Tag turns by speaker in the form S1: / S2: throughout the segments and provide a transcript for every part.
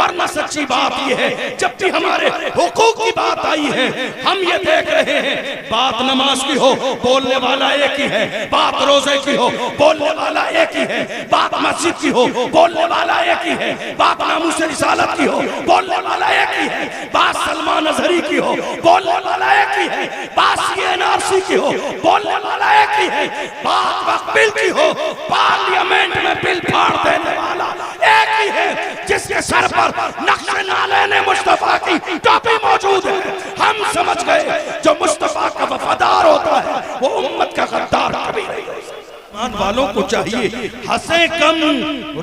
S1: वरना सच्ची बात यह है जब भी हमारे हुकूक की बात आई है हम ये देख रहे हैं, बात नमाज की हो बोलने वाला एक ही है, बात रोजे की हो बोलने वाला एक ही है, बात मस्जिद की हो बोलने वाला एक ही है, बात नामूस रिसालत की हो बोलने वाला एक ही है, बात सलमान अजहरी की हो बोलने वाला एक ही है, बात सीएनआरसी की हो बोलने वाला एक ही है, बात वक्फ बिल की हो पार्लियामेंट में बिल फाड़ देने वाला एक ही है, जिसके सर पर नक्शे नाले ने मुस्तफा की टोपी मौजूद है। हम समझ गए जो मुस्तफा का वफादार होता है वो उम्मत का गद्दार कभी नहीं हो सकता। ईमान वालों को चाहिए हंसे कम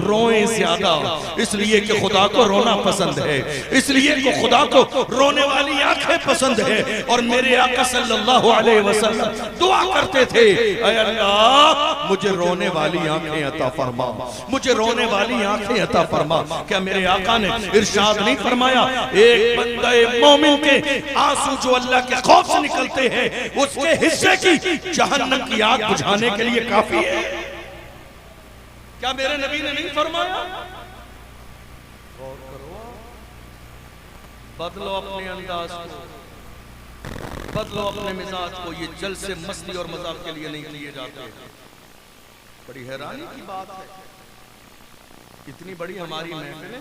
S1: रोए ज्यादा, इसलिए कि खुदा को रोना पसंद है, इसलिए कि खुदा को रोने वाली आंखें पसंद है। और मेरे आका सल्लल्लाहु अलैहि वसल्लम दुआ करते थे, ऐ अल्लाह मुझे रोने वाली आंखें अता फरमा, मुझे रोने वाली आंखें अता फरमा। क्या मेरे आका ने इरशाद नहीं फरमाया, एक बंदे मोमिन के आंसू जो अल्लाह के खौफ से निकलते हैं उसके हिस्से की जहन्नम की आग बुझाने के लिए काफी है। क्या मेरे नबी ने नहीं फरमाया? गौर करो, बदलो अपने अंदाज को, बदलो अपने मिजाज को। ये जलसे मस्ती और मजाक के लिए नहीं किए जाते। बड़ी हैरानी की बात है, इतनी बड़ी हमारी महफिल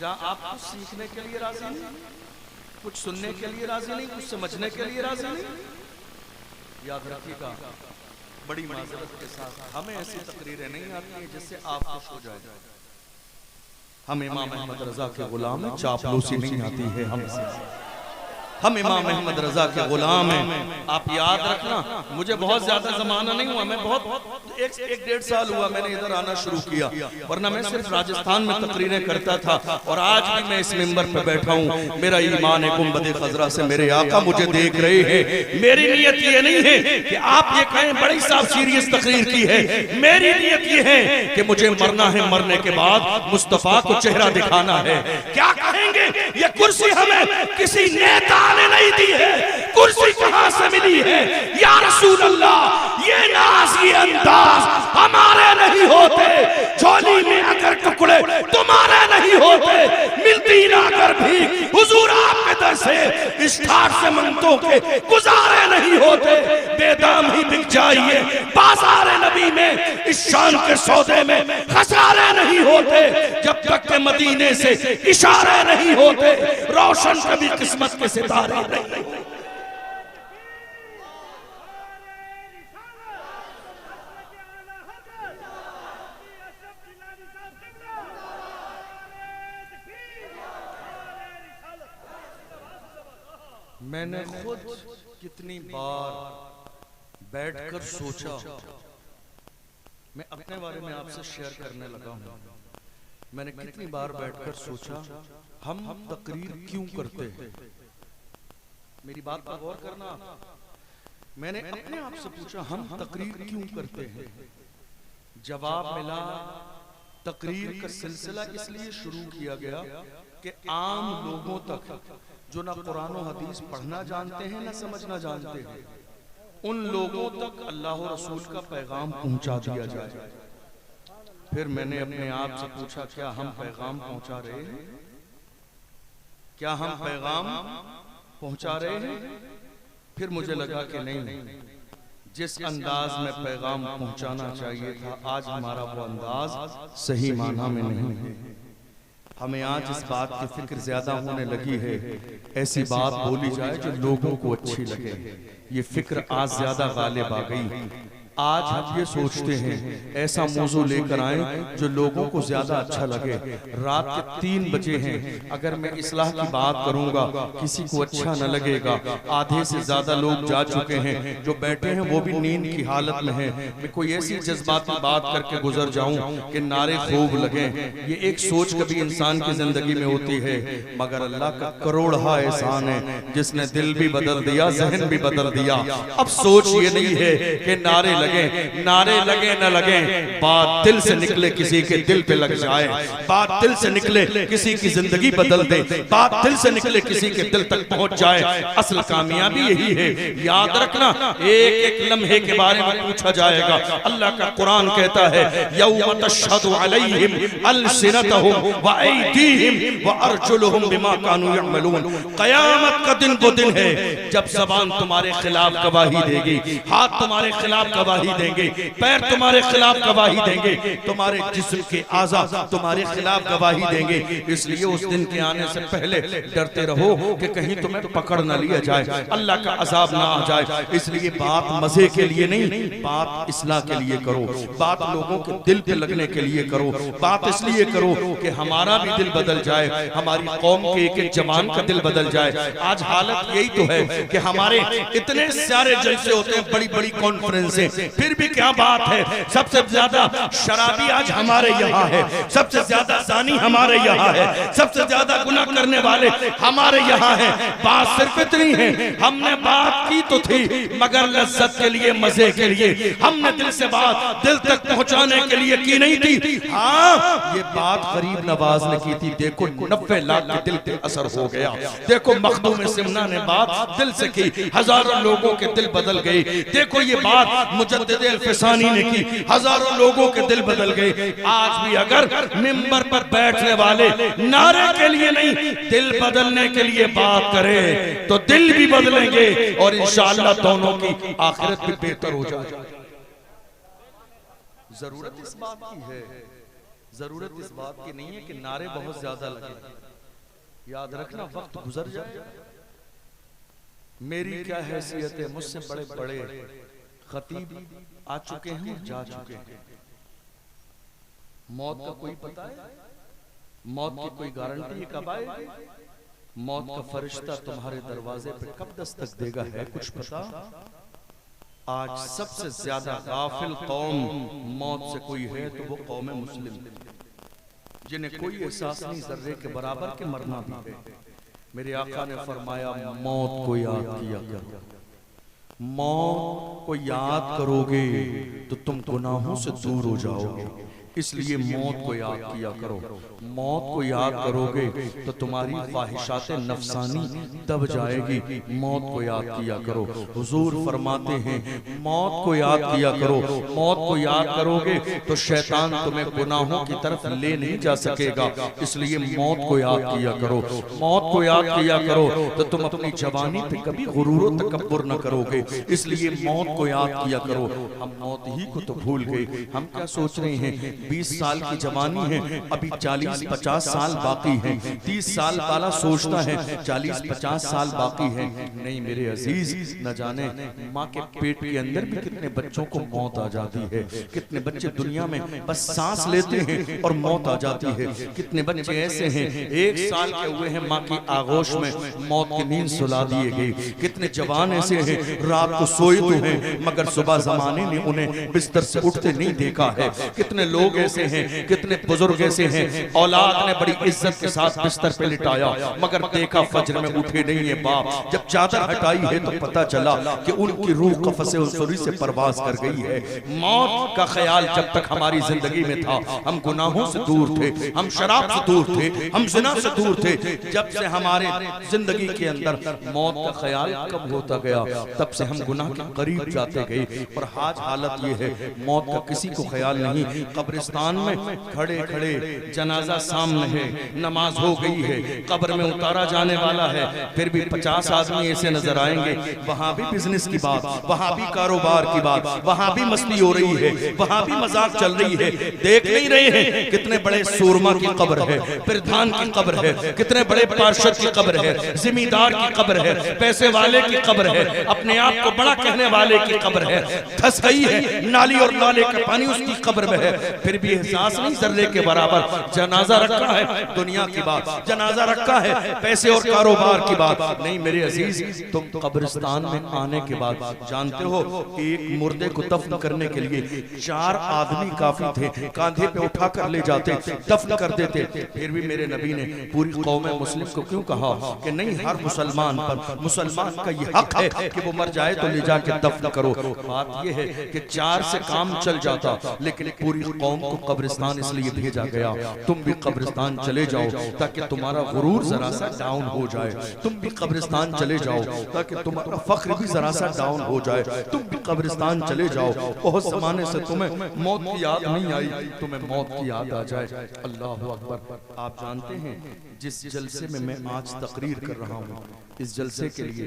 S1: जहां आप कुछ सीखने के लिए राजी नहीं, कुछ सुनने के लिए राजी नहीं, कुछ समझने के लिए राजी नहीं। याद रखिएगा, बड़ी माजरत के साथ हमें ऐसी तकरीरें नहीं आती हैं जिससे आप खुश हो जाए। हम इमाम अहमद रजा के गुलाम हैं, चापलूसी नहीं आती है हमसे। हम इमाम अहमद रजा के गुलाम हैं। आप याद रखना, मुझे बहुत ज्यादा जमाना नहीं हुआ, मैं बहुत एक डेढ़ साल हुआ मैंने इधर आना शुरू किया, वरना मैं सिर्फ राजस्थान में तकरीरें करता था। और आज भी मैं इस मिंबर पे बैठा हूँ। मेरा ईमान है गुंबद खजरा से मेरे आका मुझे देख रहे हैं। मेरी नीयत ये नहीं है कि आप ये कहें बड़ी साहब सीरियस तकरीर की है, मेरी नीयत ये है कि मुझे मरना है, मरने के बाद मुस्तफा को चेहरा दिखाना है। क्या कहेंगे, ये कुर्सी हमें किसी नेता ने नहीं दी है, कुर्सी कहां से मिली है? या रसूल अल्लाह, ये नाज ये अंदाज हमारे नहीं होते, झोली में अगर टुकड़े तुम्हारे नहीं होते, मिलती ना कर भी हुजूर आपके दर से इस ठाट से मंगतों के गुजारे नहीं होते। बेदाम ही बिक जाइए बाजार नबी में, इस शान के सौदे में खसारे नहीं होते, जब तक के मदीने से इशारे नहीं होते, रोशन कभी किस्मत के सितारे नहीं। मैंने खुद कितनी बार बैठकर सोचा, मैं अपने बारे में आपसे शेयर करने लगा हूं। मैंने कितनी बार बैठकर सोचा हम तकरीर क्यों करते हैं। मेरी बात पर गौर करना। मैंने अपने आप से पूछा हम तकरीर क्यों करते हैं। जवाब मिला, तकरीर का सिलसिला इसलिए शुरू किया गया कि आम लोगों तक जो ना कुरान और हदीस पढ़ना जानते हैं ना समझना जानते हैं, उन लोगों तक अल्लाह और रसूल का पैगाम पहुंचा दिया जाए। फिर मैंने अपने आप से पूछा, क्या हम पैगाम पहुंचा रहे हैं? क्या हम पैगाम पहुंचा रहे हैं? फिर मुझे लगा कि नहीं, जिस अंदाज में पैगाम पहुंचाना चाहिए था आज हमारा वो अंदाज सही माना में नहीं है। हमें आज इस बात की फिक्र ज्यादा होने लगी है, ऐसी बात बोली जाए जो लोगों को अच्छी लगे। ये फिक्र आज ज्यादा गालिब आ गई। आज हम ये सोचते हैं ऐसा मौजू लेकर आए जो लोगों को ज्यादा अच्छा लगे। रात के 3 बजे हैं, अगर मैं इस्लाह की बात करूंगा किसी को अच्छा न लगेगा। आधे से ज्यादा लोग जा चुके हैं, जो बैठे हैं वो भी नींद की हालत में हैं। मैं कोई ऐसी जज्बाती बात करके गुजर जाऊं कि नारे खूब लगे, ये एक सोच कभी इंसान की जिंदगी में होती है। मगर अल्लाह का करोड़ा एहसान है जिसने दिल भी बदल दिया, जहन भी बदल दिया। अब सोच ये नहीं है कि नारे लगे, नारे लगे न लगे, बात दिल से निकले किसी के दिल पे लग जाए, बात दिल से निकले किसी की जिंदगी बदल दे, बात दिल से निकले किसी के दिल तक पहुंच जाए, असल कामयाबी यही है। याद रखना, एक एक लम्हे के बारे में पूछा जाएगा। अल्लाह का कुरान कहता है यौम तशहदु अलैहिम अलसिनतहुम व ऐदीहिम व अर्जुलुहुम बिमा कानू यअमलून। क़यामत का दिन वो दिन है जब ज़बान तुम्हारे खिलाफ गवाही देगी, हाथ तुम्हारे खिलाफ गवाही देंगे, पैर तुम्हारे खिलाफ गवाही देंगे, तुम्हारे जिस्म के आज़ा तुम्हारे खिलाफ गवाही देंगे। इसलिए उस दिन के आने से पहले डरते रहो कि कहीं तुम्हें पकड़ न लिया जाए, अल्लाह का अजाब ना आ जाए। इसलिए बात मजे के लिए नहीं, बात इस्लाह के लिए करो, बात लोगों के दिल पे लगने के लिए करो, बात इसलिए करो कि हमारा भी दिल बदल जाए, हमारी कौम के एक एक जवान का दिल बदल जाए। आज हालत यही तो है कि हमारे इतने सारे जलसे होते हैं, बड़ी बड़ी कॉन्फ्रेंसें, फिर भी क्या बात है, सबसे ज्यादा शराबी आज हमारे यहाँ है, सबसे ज्यादा जानी हमारे यहाँ है, सबसे ज्यादा गुनाह करने वाले हमारे यहाँ है। बात सिर्फ इतनी है, हमने बात की तो थी मगर लज्जत के लिए, मजे के लिए, हमने दिल से बात दिल तक पहुंचाने के लिए की नहीं थी। हाँ, ये बात गरीब नवाज ने की थी, देखो 90 लाख के दिल पे असर हो गया। देखो मखदूम सिमना ने बात दिल से की, हजारों लोगों के दिल बदल गए। देखो ये बात मुजद्दिद अल-फिसानी ने की, हजारों लोगों के दिल बदल गए। आज भी अगर मिंबर पर बैठने वाले नारे के लिए नहीं, दिल बदलने के लिए बात करें तो दिल भी बदलेंगे और इंशाअल्लाह दोनों की आखिरत भी बेहतर हो जाएगी। जरूरत इस बात की है, जरूरत इस बात की नहीं है कि नारे बहुत ज्यादा लगे। याद रखना, वक्त गुजर जाए। मेरी क्या हैसियत है, मुझसे बड़े बड़े खतीब आ चुके हैं और जा चुके हैं। मौत का कोई पता है? मौत की कोई गारंटी है कब आएगी? मौत का फरिश्ता तुम्हारे दरवाजे पे कब दस्तक देगा, है कुछ पता? आज सबसे ज्यादा गाफिल कौम मौत से कोई है तो वो कौम मुस्लिम, जिन्हें कोई एहसास नहीं जर्रे के बराबर के मरना भी है। मेरे आका ने फरमाया मौत को याद किया करो, मौत को याद करोगे तो तुम गुनाहों से दूर हो जाओगे। इसलिए मौत को याद किया करो, मौत को याद करोगे तो तुम्हारी ख्वाहिशात नफसानी दब जाएगी। मौत को याद किया करो। हुजूर फरमाते हैं मौत को याद किया करो, मौत को याद करोगे तो शैतान तुम्हें गुनाहों की तरफ ले नहीं जा सकेगा। इसलिए मौत को याद किया करो, मौत को याद किया करो तो तुम अपनी जवानी पे कभी गुरूर और तकब्बुर न करोगे। इसलिए मौत को याद किया करो। हम मौत ही को तो भूल गए। हम क्या सोच रहे हैं, 20 साल की जवानी है, अभी 40-50 साल बाकी है। 30 साल वाला सोचता है 40-50 साल बाकी है। नहीं मेरे अजीज, न जाने माँ के पेट के अंदर भी कितने बच्चों को मौत आ जाती है। कितने बच्चे दुनिया में बस सांस लेते हैं और मौत आ जाती है। कितने बच्चे ऐसे हैं 1 साल के हुए हैं, माँ की आगोश में मौत की नींद सुला दिए गए। कितने जवान ऐसे हैं रात को सोए तो हैं मगर सुबह जमाने ने उन्हें बिस्तर से उठते नहीं देखा है। कितने लोग ऐसे हैं, कितने बुजुर्ग ऐसे हैं औलाद ने बड़ी इज्जत के साथ बिस्तर पे लिटाया मगर देखा फज्र में उठे नहीं है बाप। जब चादर हटाई है तो पता चला कि उनकी रूह कफ़से उसूरी से परवाज कर गई है। मौत का ख्याल जब तक हमारी जिंदगी में था हम गुनाहों से दूर थे, हम शराब से दूर थे, हम ज़िना से दूर थे। जब से हमारे जिंदगी के अंदर मौत का ख्याल कब होता गया तब से हम गुनाह के करीब जाते गए। और आज हालत ये है मौत का किसी को ख्याल नहीं। कब्रिस्तान में खड़े खड़े जनाजा सामने है, नमाज हो गई है, कब्र में उतारा जाने वाला है, फिर भी 50 आदमी ऐसे नजर आएंगे। वहां भी बिजनेस की बात, वहां भी कारोबार की बात, वहां भी मस्ती हो रही है, वहां भी मजाक चल रही है। देख नहीं रहे हैं कितने बड़े सूरमा की कब्र है, प्रधान की कब्र है, कितने बड़े पार्षद की कब्र है, जिम्मेदार की कब्र है, पैसे वाले की कब्र है, अपने आप को बड़ा कहने वाले की कब्र है। धस गई है नाली और नाले का पानी उसकी कब्र में है। फिर भी एहसास नहीं जर्रे के बराबर। जनाजा रखा है दुनिया की बात, जनाजा रखा है पैसे और कारोबार की बात नहीं मेरे अजीज। तुम कब्रिस्तान में आने के बाद जानते हो एक मुर्दे को दफन करने के लिए 4 आदमी काफी थे, कांधे पे उठा कर ले जाते, दफन कर देते। फिर भी मेरे नबी ने पूरी कौम मुस्लिम को क्यों कहा कि नहीं, हर मुसलमान पर, मुसलमान का ये हक है कि वो मर जाए तो ले जाके दफन करो। बात ये है कि 4 से काम चल जाता, लेकिन पूरी कौम को कब्रिस्तान इसलिए भेजा गया तुम भी कब्रिस्तान चले जाओ ताकि तुम्हारा गुरूर जरा सा डाउन हो जाए। तुम भी कब्रिस्तान चले जाओ ताकि तुम्हारा फख्र भी जरा सा डाउन हो जाए। तुम भी कब्रिस्तान चले जाओ, बहुत जमाने से तुम्हें मौत की याद नहीं आई, तुम्हें मौत की याद आ जाए। अल्लाह अकबर। आप जानते हैं जिस जलसे में मैं आज तकरीर कर रहा हूँ, इस जलसे के लिए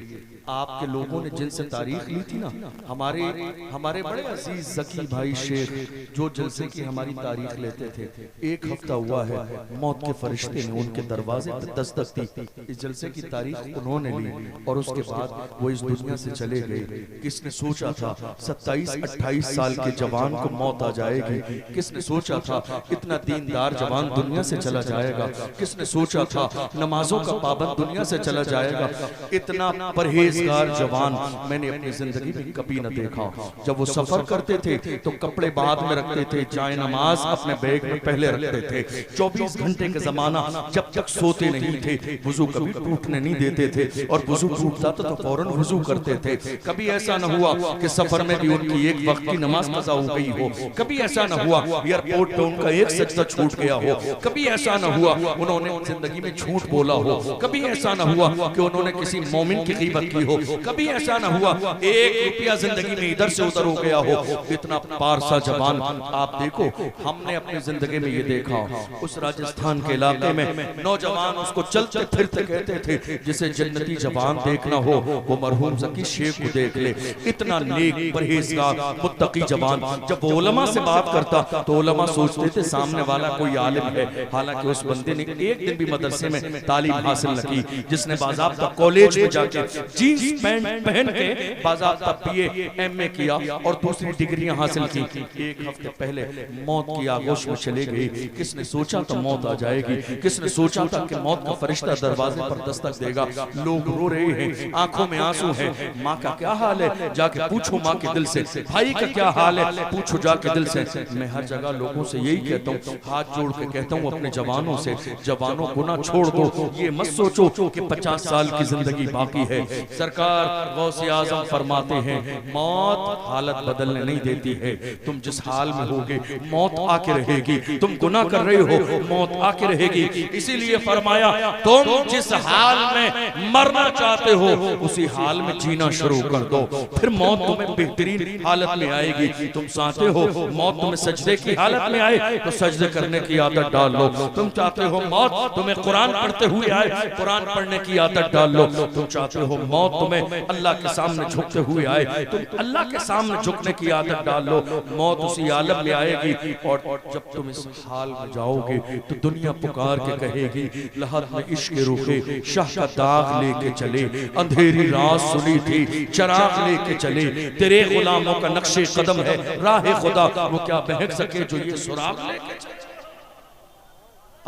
S1: आपके लोगों ने जिनसे तारीख ली थी ना, हमारे बड़े अजीज जकी भाई शेख जो जलसे की हमारी तारीख लेते थे, 1 हफ्ता हुआ है मौत के फरिश्ते ने उनके दरवाजे पर दस्तक दी। इस जलसे की तारीख उन्होंने ली और उसके बाद वो इस दुनिया से चले गए। किसने सोचा था 27-28 साल के जवान को मौत आ जाएगी? किसने सोचा था इतना दीनदार जवान दुनिया से चला जाएगा? किसने सोचा था नमाजों का पाबंद दुनिया से चला जाएगा? इतना परहेजगार जवान मैंने अपनी जिंदगी में कभी न देखा। जब वो सफर करते थे तो कपड़े बाद में रखते थे, जाए नमाज अपने बैग में पहले रखते थे। 24 घंटे का जमाना जब तक सोते नहीं थे, वुजू कभी टूटने नहीं देते थे, और वुजू टूटता तो फौरन वुजू करते थे। कभी ऐसा न हुआ कि सफर में भी उनकी एक वक्त की नमाज कज़ा हो गई हो, कभी ऐसा न हुआ एयरपोर्ट पे उनका एक सजदा छूट गया हो, कभी ऐसा न हुआ उन्होंने जिंदगी में झूठ बोला हो, कभी ऐसा न हुआ कि उन्होंने किसी मोमिन की ग़ीबत की हो, कभी ऐसा न हुआ 1 रुपया जिंदगी में इधर से उधर हो गया हो। इतना पारसा जवान आप देखो, हमने अपनी जिंदगी में ये देखा। उस राजस्थान के इलाके में नौजवान उसको चलते फिरते कहते थे जिसे जन्नती जवान देखना हो वो मरहूम ज़की शेख को देख ले। इतना नेक परहेजगार मुत्तकी जवान। जब वो उलमा से बात करता तो उलमा सोचते थे सामने वाला कोई आलिम है, हालांकि उस बंदे ने एक दिन भी मदरसे में तालीम हासिल न की, जिसने बाज़ाब्ता कॉलेज में जाके जीन्स पैंट पहन के बाज़ाब्ता BA MA किया और दूसरी डिग्रियां हासिल की। 1 हफ्ते पहले मौत की आगोश में चले गए। किसने सोचा था मौत आ जाएगी? किसने सोचा था कि मौत का फरिश्ता दरवाजे पर दस्तक देगा? लोग रो रहे हैं, आंखों में आंसू है। माँ का क्या हाल है जाके पूछो माँ के दिल से, भाई का क्या हाल है पूछो जाके दिल से। मैं हर जगह लोगों से यही कहता हूँ, हाथ जोड़ के कहता हूँ अपने जवानों से, जवानों को ना छोड़ दो। ये मत सोचो कि 50 साल की जिंदगी बाकी है। सरकार गौसे आज़म फरमाते हैं मौत हालत बदलने नहीं देती है। तुम जिस हाल में होगे मौत आके रहेगी। तुम गुनाह कर रहे हो मौत आके रहेगी। इसीलिए फरमाया तुम जिस हाल में मरना चाहते हो उसी हाल में जीना शुरू कर दो, फिर मौत तुम्हें बेहतरीन हालत में आएगी। तुम चाहते हो मौत तुम्हें सजदे की हालत में आए तो सजदे करने की आदत डाल लो। तुम चाहते हो मौत तुम्हें कुरान पढ़ते हुए आए, कुरान पढ़ने की आदत डाल लो। तुम चाहते हो मौत तुम्हें अल्लाह के सामने झुकते हुए आए, तुम अल्लाह के सामने झुकने की आदत डाल लो। मौत उसी आलम में आएगी और जब तुम इस हाल में जाओगे तो दुनिया पुकार के कहेगी लहर में इश्क रुखे शाह का दाग लेके चले, अंधेरी रात सुनी थी चराग लेके चले, तेरे गुलामों का नक्शे कदम है राह खुदा, वो क्या बहक सके जो ये सुराग लेके चले।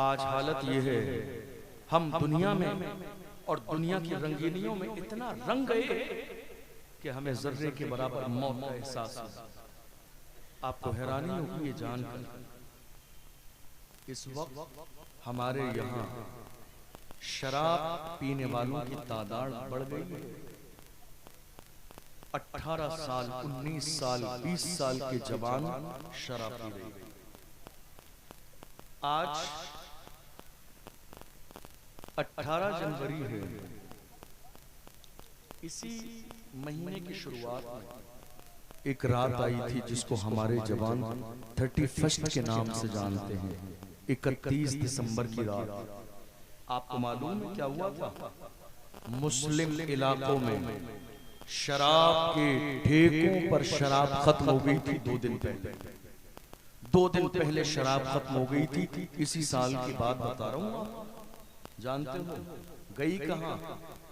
S1: आज हालत ये है, हम दुनिया में और दुनिया की रंगीनियों में इतना रंग गए कि हमें जर्रे के बराबर मौत का एहसास है। आपको हैरानी होगी ये जानकर, इस वक्त हमारे यहाँ शराब पीने वालों की तादाद बढ़ गई है। 18 साल 19 साल 20 साल के जवान शराब पी रहे हैं। आज 18 जनवरी है। इसी महीने की शुरुआत में एक रात आई थी जिसको हमारे जवान 31st के नाम से जानते हैं। 31 दिसंबर की रात। आपको मालूम है क्या हुआ था? मुस्लिम इलाकों में शराब के ठेकों पर शराब खत्म हो गई थी 2 दिन पहले। 2 दिन पहले शराब खत्म हो गई थी। इसी साल की बात बता रहा हूँ। जानते हो गई कहां?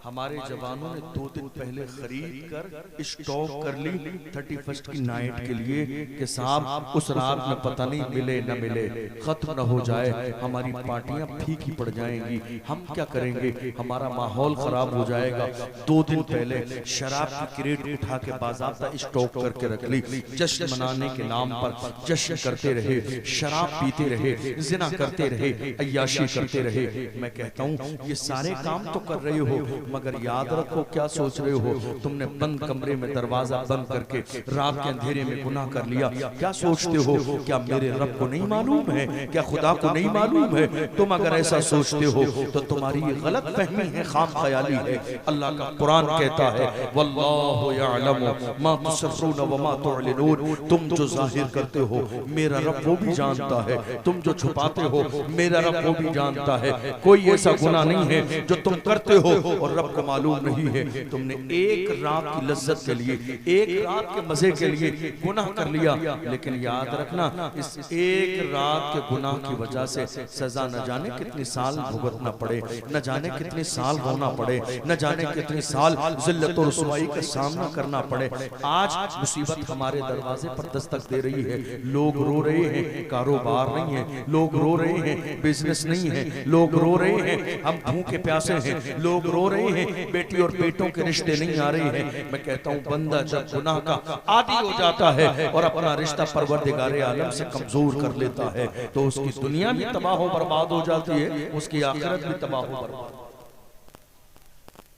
S1: हमारे जवानों ने 2 दिन पहले खरीद कर स्टॉक कर ली 31 की नाइट के लिए कि साहब उस रात में पता नहीं मिले न मिले, खत्म न हो जाए, हमारी पार्टियां फीकी पड़ जाएंगी, हम क्या करेंगे, हमारा माहौल खराब हो जाएगा। 2 दिन पहले शराब की क्रेट उठा के बाज़ाब्ता स्टॉक करके रख ली। जश्न मनाने के नाम पर जश्न करते रहे, शराब पीते रहे, जिना करते रहे, अय्याशी करते रहे। मैं कहता हूँ ये सारे काम तो कर रहे हो, मगर याद रखो क्या सोच रहे हो, तुमने बंद कमरे में दरवाजा बंद करके रात के अंधेरे में गुनाह कर लिया। क्या सोचते हो, क्या मेरे रब को नहीं मालूम है, क्या खुदा को नहीं मालूम है? तुम अगर ऐसा सोचते हो तो तुम्हारी ये गलत फहमी है, खाम ख्याली है। अल्लाह का कुरान कहता है वल्लाहु यअलमु मा तुसर्रून व मा तुअलिनून, तुम जो जाहिर करते हो मेरा रब वो भी जानता है, तुम जो छुपाते हो मेरा रब वो भी जानता है। कोई ऐसा गुनाह नहीं है जो तुम करते हो और रब को मालूम नहीं है। तुमने एक रात की लज्जत के लिए, एक रात के मजे के लिए गुनाह कर लिया, लेकिन याद रखना इस एक रात के गुनाह की वजह से सजा न जाने कितने साल भुगतना पड़े, न जाने कितने साल रोना पड़े, न जाने कितने साल जिल्लत और रुसवाई का सामना करना पड़े। आज मुसीबत हमारे दरवाजे पर दस्तक दे रही है। लोग रो रहे हैं, कारोबार नहीं है, लोग रो रहे हैं, बिजनेस नहीं है, लोग रो रहे हैं, हम भूखे प्यासे हैं, लोग रो रहे हैं, बेटी और बेटों के रिश्ते नहीं आ रहे हैं। मैं कहता हूँ बंदा जब गुनाह का आदी हो जाता है और अपना रिश्ता परवरदिगारे आलम से कमजोर कर लेता है तो उसकी दुनिया भी तबाह हो बर्बाद हो जाती है, उसकी आखिरत भी तबाह हो बर्बाद।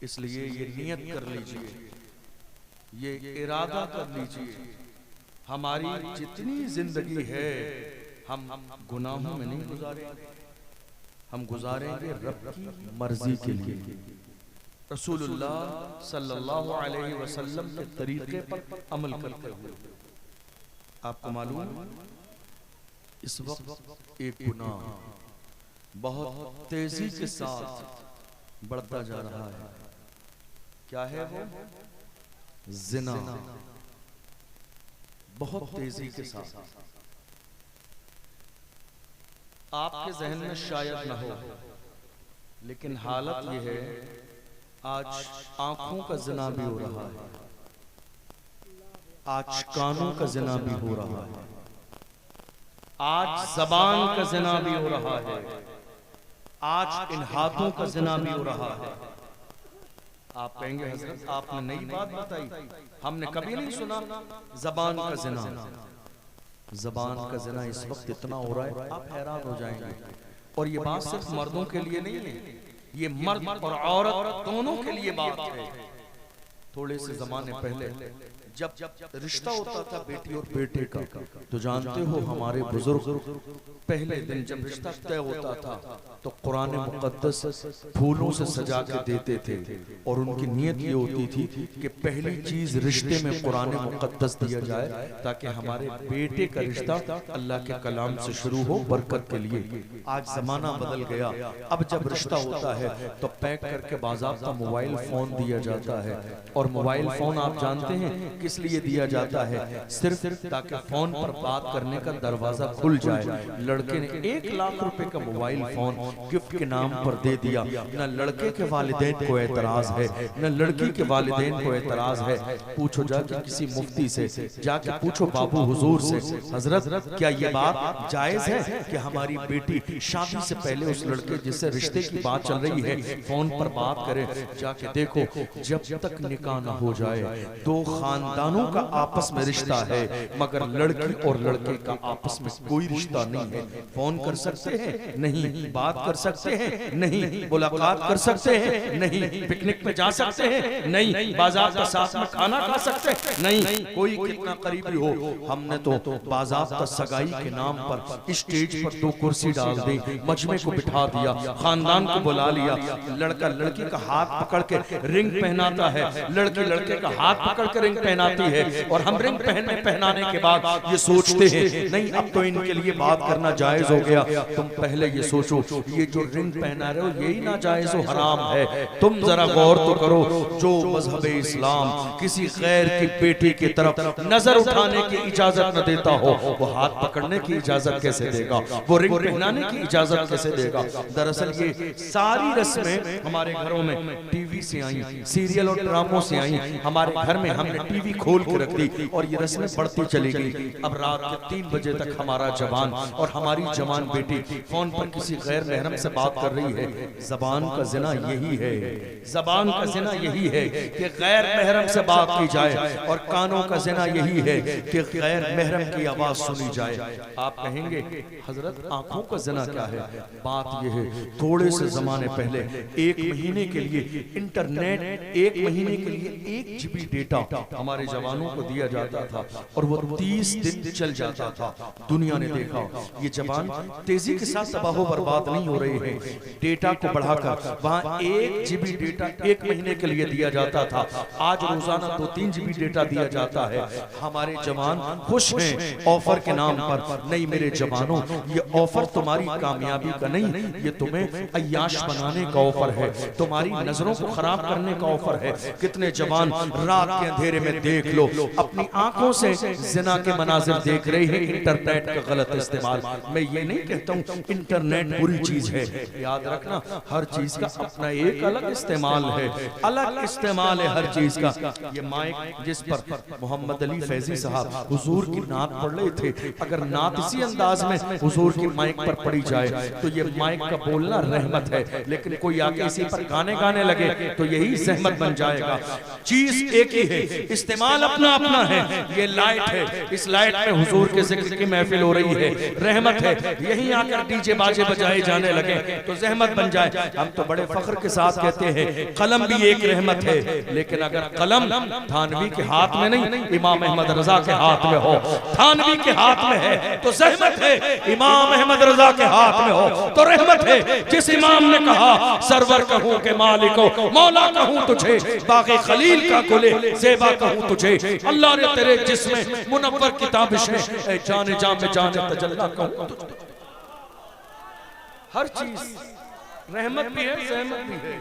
S1: इसलिए ये नियत कर लीजिए, ये इरादा कर लीजिए, हमारी जितनी जिंदगी है हम गुनाहों में नहीं गुजारेंगे, हम गुजारेंगे रब की मर्जी के लिए, रसूलुल्लाह सल्लल्लाहु अलैहि वसल्लम के तरीके पर अमल करते हुए। आपको मालूम इस वक्त एक गुनाह बहुत तेजी के साथ बढ़ता जा रहा है। क्या है वो? जिना। बहुत तेजी के साथ। आपके जहन में शायद न हो, लेकिन हालत यह है आज आंखों का जिना भी हो रहा है, आज कानों का जिना भी हो रहा है, आज जबान का जिना भी हो रहा है, आज इन हाथों का जिना भी हो रहा है। आप कहेंगे हजरत आपने नई बात बताई, हमने कभी नहीं सुना जबान का जिना। जबान का जिना इस वक्त इतना हो रहा है आप हैरान हो जाएंगे। और ये बात सिर्फ मर्दों के लिए नहीं है, ये मर्द और औरत दोनों के लिए बात है। थोड़े से जमाने पहले जब रिश्ता होता था बेटी और बेटे का, तो जानते हो हमारे बुजुर्ग पहले दिन जब रिश्ता तय होता था तो कुरान मुकद्दस फूलों से सजा के देते थे और उनकी नीयत ये होती थी कि पहली चीज रिश्ते में कुरान मुकद्दस दिया जाए ताकि हमारे बेटे का रिश्ता अल्लाह के कलाम से शुरू हो बरकत के लिए। आज जमाना बदल गया, अब जब रिश्ता होता है तो पैक करके बाज़ाब्ता मोबाइल फोन दिया जाता है। और मोबाइल फोन आप जानते हैं किस लिए दिया जाता है? सिर्फ ताकि फोन पर बात करने का दरवाजा खुल जाए। लड़के ने 1 लाख रुपए का मोबाइल फोन गिफ्ट के नाम पर दे दिया। न लड़के के वालिदैन को एतराज है, न लड़की के वालिदैन को एतराज है। पूछो जाके किसी मुफ्ती से, जाके पूछो बाबू हुजूर से, हजरत क्या ये बात जायज है कि हमारी बेटी शादी से पहले उस लड़के जिससे रिश्ते की बात चल रही है फोन पर बात करे? जाके देखो, जब तक निकाह न हो जाए 2 खानदानों का आपस में रिश्ता है, मगर लड़की और लड़के का आपस में कोई रिश्ता नहीं है। फोन कर सकते हैं? नहीं। बात कर सकते हैं? नहीं। मुलाकात कर सकते हैं? नहीं। पिकनिक में जा सकते हैं? नहीं। बाजार का साथ में खाना खा सकते हैं? नहीं। कोई कितना करीबी हो, हमने तो बाज़ाब्ता सगाई के नाम पर स्टेज पर 2 कुर्सी डाल दी, मजमे को बिठा दिया, खानदान को बुला लिया, लड़का लड़की का हाथ पकड़ के रिंग पहनाता है, लड़की लड़के का हाथ पकड़ कर रिंग पहनाती है और हम रिंग पहनाने के बाद ये सोचते हैं नहीं अब तो इनके लिए बात करना जायज हो गया। तुम पहले ये सोचो ये जो रिंग पहना रहे हो यही ना जायज हो, हराम है। तुम जरा गौर तो करो, जो मजहब इस्लाम किसी गैर की बेटी की तरफ नजर उठाने की इजाजत न देता हो, वो हाथ पकड़ने की इजाजत कैसे देगा, वो रिंग पहनाने की इजाजत कैसे देगा। दरअसल ये सारी रस्में हमारे घरों में टीवी से आई, सीरियल और ड्रामों से आई। हमारे घर में हमने टीवी खोल के रख दी और ये रस्में बढ़ती चली गई। अब रात के 3 बजे तक हमारा जवान और हमारी जवान बेटी फोन पर किसी गैर महरम से बात कर रही है। जबान का जिना यही है, जबान का जिना यही है कि गैर महरम से बात की जाए, और कानों का जिना यही है कि गैर महरम की आवाज सुनी जाए। आप कहेंगे हजरत आंखों का जिना क्या है? बात यह है, थोड़े से जमाने पहले 1 महीने के लिए इंटरनेट, 1 महीने के लिए 1 GB डेटा हमारे जवानों को दिया जाता था और वो 30 दिन चल जाता था। दुनिया ने देखा ये जवान तेजी के साथ तबाह बर्बाद नहीं हो रहे हैं। डेटा को बढ़ाकर वहां 1 GB डेटा 1 महीने के लिए दिया जाता था, आज रोजाना 2-3 GB डेटा दिया जाता है। हमारे जवान खुश हैं ऑफर के नाम पर। नहीं मेरे जवानों, ये ऑफर तुम्हारी कामयाबी का नहीं, ये तुम्हें अय्याश बनाने का ऑफर है, तुम्हारी नजरों को खराब करने का ऑफर है। कितने जवान रात के अंधेरे में देख लो अपनी आंखों से जिना के मनाजिर देख रहे हैं, इंटरनेट का गलत इस्तेमाल। मैं ये नहीं कहता हूँ इंटरनेट बुरी चीज है, याद रखना हर चीज का अपना एक अलग इस्तेमाल है, अलग इस्तेमाल है हर चीज का। ये माइक जिस पर मोहम्मद अली फैजी साहब हुजूर की नात पढ़ रहे थे, अगर नात इसी अंदाज में हुजूर की माइक पर पढ़ी जाए तो ये माइक का बोलना रहमत है, लेकिन कोई आके इसी पर गाने गाने लगे तो यही सहमत बन जाएगा। चीज एक ही है, इस्तेमाल अपना अपना है। ये लाइट है, इस लाइट में हुजूर के जिक्र की महफिल हो रही है, रहमत है। यही आकर डीजे बाजे बजाए जाने लगे तो जहमत बन जाए। हम तो बड़े फख्र के साथ कहते हैं कलम भी एक रहमत है, लेकिन अगर कलम थानवी के हाथ में नहीं, इमाम अहमद रजा के हाथ में हो, थानवी के हाथ में है तो जहमत है, इमाम अहमद रजा के हाथ में हो तो रहमत है। जिस इमाम ने कहा सरवर कहूं के मालिको, मौला कहूं तुझे, बागे खलील का गुले ज़ेबा कहूं तुझे, अल्लाह ने तेरे जिस्म मुनव्वर किताबिशें, ए जाने जा में जाने तजल्ला कहूं तुझे। हर चीज रहमत भी है, सहमत भी है।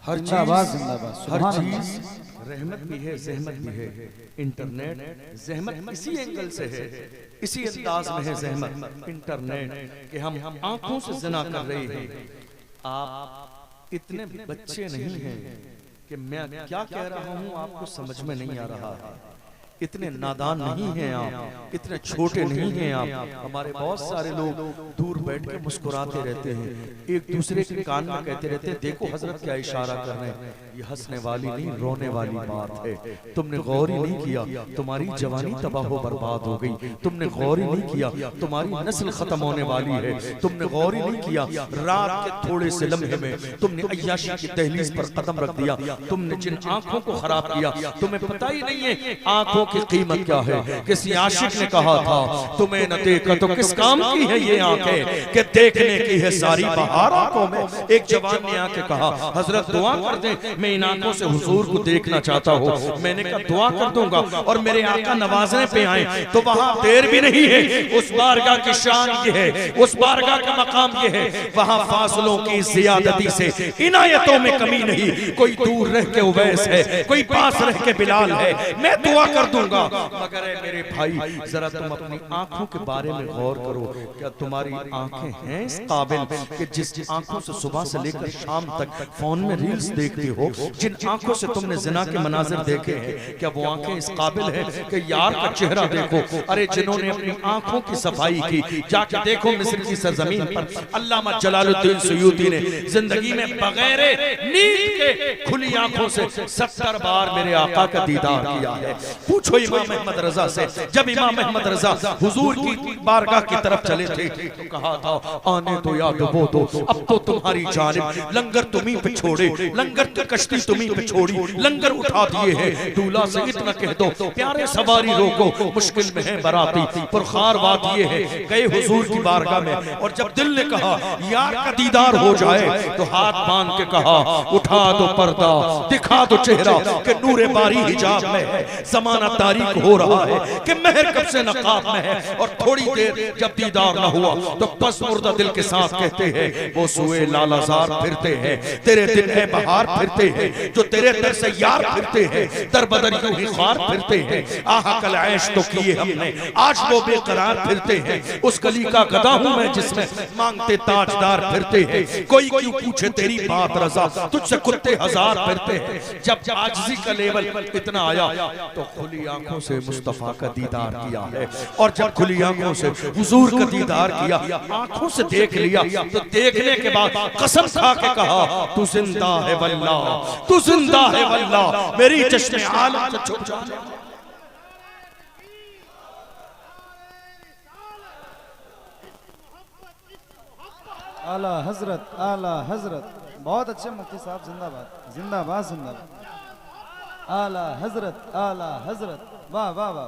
S1: हर चीज रहमत भी है, जहमत भी है। इंटरनेट जहमत इसी एंगल से है, इसी अंदाज में है जहमत इंटरनेट कि हम आंखों से जिना कर रहे हैं। आप इतने बच्चे नहीं हैं कि मैं क्या कह रहा हूं आपको समझ में नहीं आ रहा है। इतने नादान नहीं हैं आप, इतने छोटे नहीं हैं आप। हमारे बहुत सारे लोग दूर बैठ के मुस्कुराते रहते हैं, एक दूसरे के कान में कहते रहते हैं देखो हजरत क्या इशारा कर रहे हैं। ये हंसने वाली नहीं, रोने वाली बात है। तुमने गौर ही नहीं किया, तुम्हारी जवानी तबाह बर्बाद हो गई। तुमने गौर ही नहीं किया, तुम्हारी नस्ल खत्म होने वाली है। तुमने गौर ही नहीं किया, रात के थोड़े से लम्हे में तुमने अय्याशी की दहलीज पर कदम रख दिया। तुमने जिन आंखों को खराब किया, तुम्हें पता ही नहीं है आंखों की कीमत क्या है। किसी आशिक ने कहा था तुम्हें न देखा तो किस काम की है ये आंखें कि देखने की है सारी बहार आंखों में। एक जवान ने आके कहा हजरत दुआ कर दे, मैं इन आंखों से हुजूर को देखना चाहता हूँ। मैंने कहा दुआ कर दूंगा, और मेरे आका नवाजने पे आए तो वहां देर भी नहीं है। उस बारगाह की शान ये है, उस बारगाह का मकाम ये है, वहां फासलों की जियादती से इनायतों में कमी नहीं। कोई दूर रह के उवैस है, कोई पास रह के बिलाल है। मैं दुआ कर दूंगा, मगर मेरे भाई जरा तुम अपनी आंखों के बारे में गौर करो। क्या तुम्हारी आंखें हैं इस काबिल कि जिस आंखों से सुबह से लेकर शाम तक फोन में रील्स देखते हो, जिन आंखों से तुमने जिना के मनाजिर देखे हैं, क्या वो आंखें इस काबिल है कि यार का चेहरा देखो? अरे जिन्होंने अपनी आंखों की सफाई की, जाके देखो मिस्र की सरजमीन पर अल्लामा जलालुद्दीन सुयूती ने जिंदगी में बगैर नींद के खुली आंखों से 70 बार मेरे आका का दीदार किया है। पूछो पूछो इमाम अहमद रजा से, जब इमाम अहमद रजा हुजूर की बारगाह की तरफ चले थे तो कहा था आने तो याद वो दो, अब तो तुम्हारी जानिब लंगर तुम्ही पे छोड़े, लंगर की कश्ती तुम्ही पे छोड़ी, लंगर उठा दिए हैं। दूल्हा से इतना कह दो प्यारे सवारी रोको, मुश्किल में है बराती, पुरखार वादिये है, गए हुजूर की बारगाह में। और जब दिल ने कहा यार का दीदार हो जाए तो हाथ बांध के कहा उठा दो पर्दा, दिखा दो चेहरा कि नूरे बारी हिजाब में है, जमाना तारीख हो रहा है कि महर कब से नकाब में है। और थोड़ी देर जब दीदार न हुआ तो पस मुर्दा दिल के साथ कहते हैं वो सुए लालाजार फिरते हैं, तेरे दिन है बहार फिरते हैं, जो तेरे दर से यार फिरते हैं, दर बदर यूं ही ख्वार फिरते हैं। आहा कल ऐश तो किए हमने, आज वो बेकरार फिरते हैं। उस गली का गधा हूं मैं जिसमें मांगते ताजदार फिरते हैं। कोई क्यों पूछे तेरी बात रजा, तुझसे कुत्ते हजार फिरते हैं। जब आजिज़ी का लेवल इतना आया तो खुली आंखों से मुस्तफा का दीदार किया है। और जब खुली आंखों से हुजूर का दीदार किया, आंखों से देख लिया, तो देखने के बाद कसम खा के कहा तू जिंदा है वल्लाह, तू जिंदा है वल्लाह, मेरी चश्मे आलम से छुप जा।
S2: आला हजरत, आला हजरत, बहुत अच्छे मुफ्ती साहब, जिंदाबाद जिंदाबाद जिंदाबाद। आला हजरत, आला हजरत, वाह वाह वाह।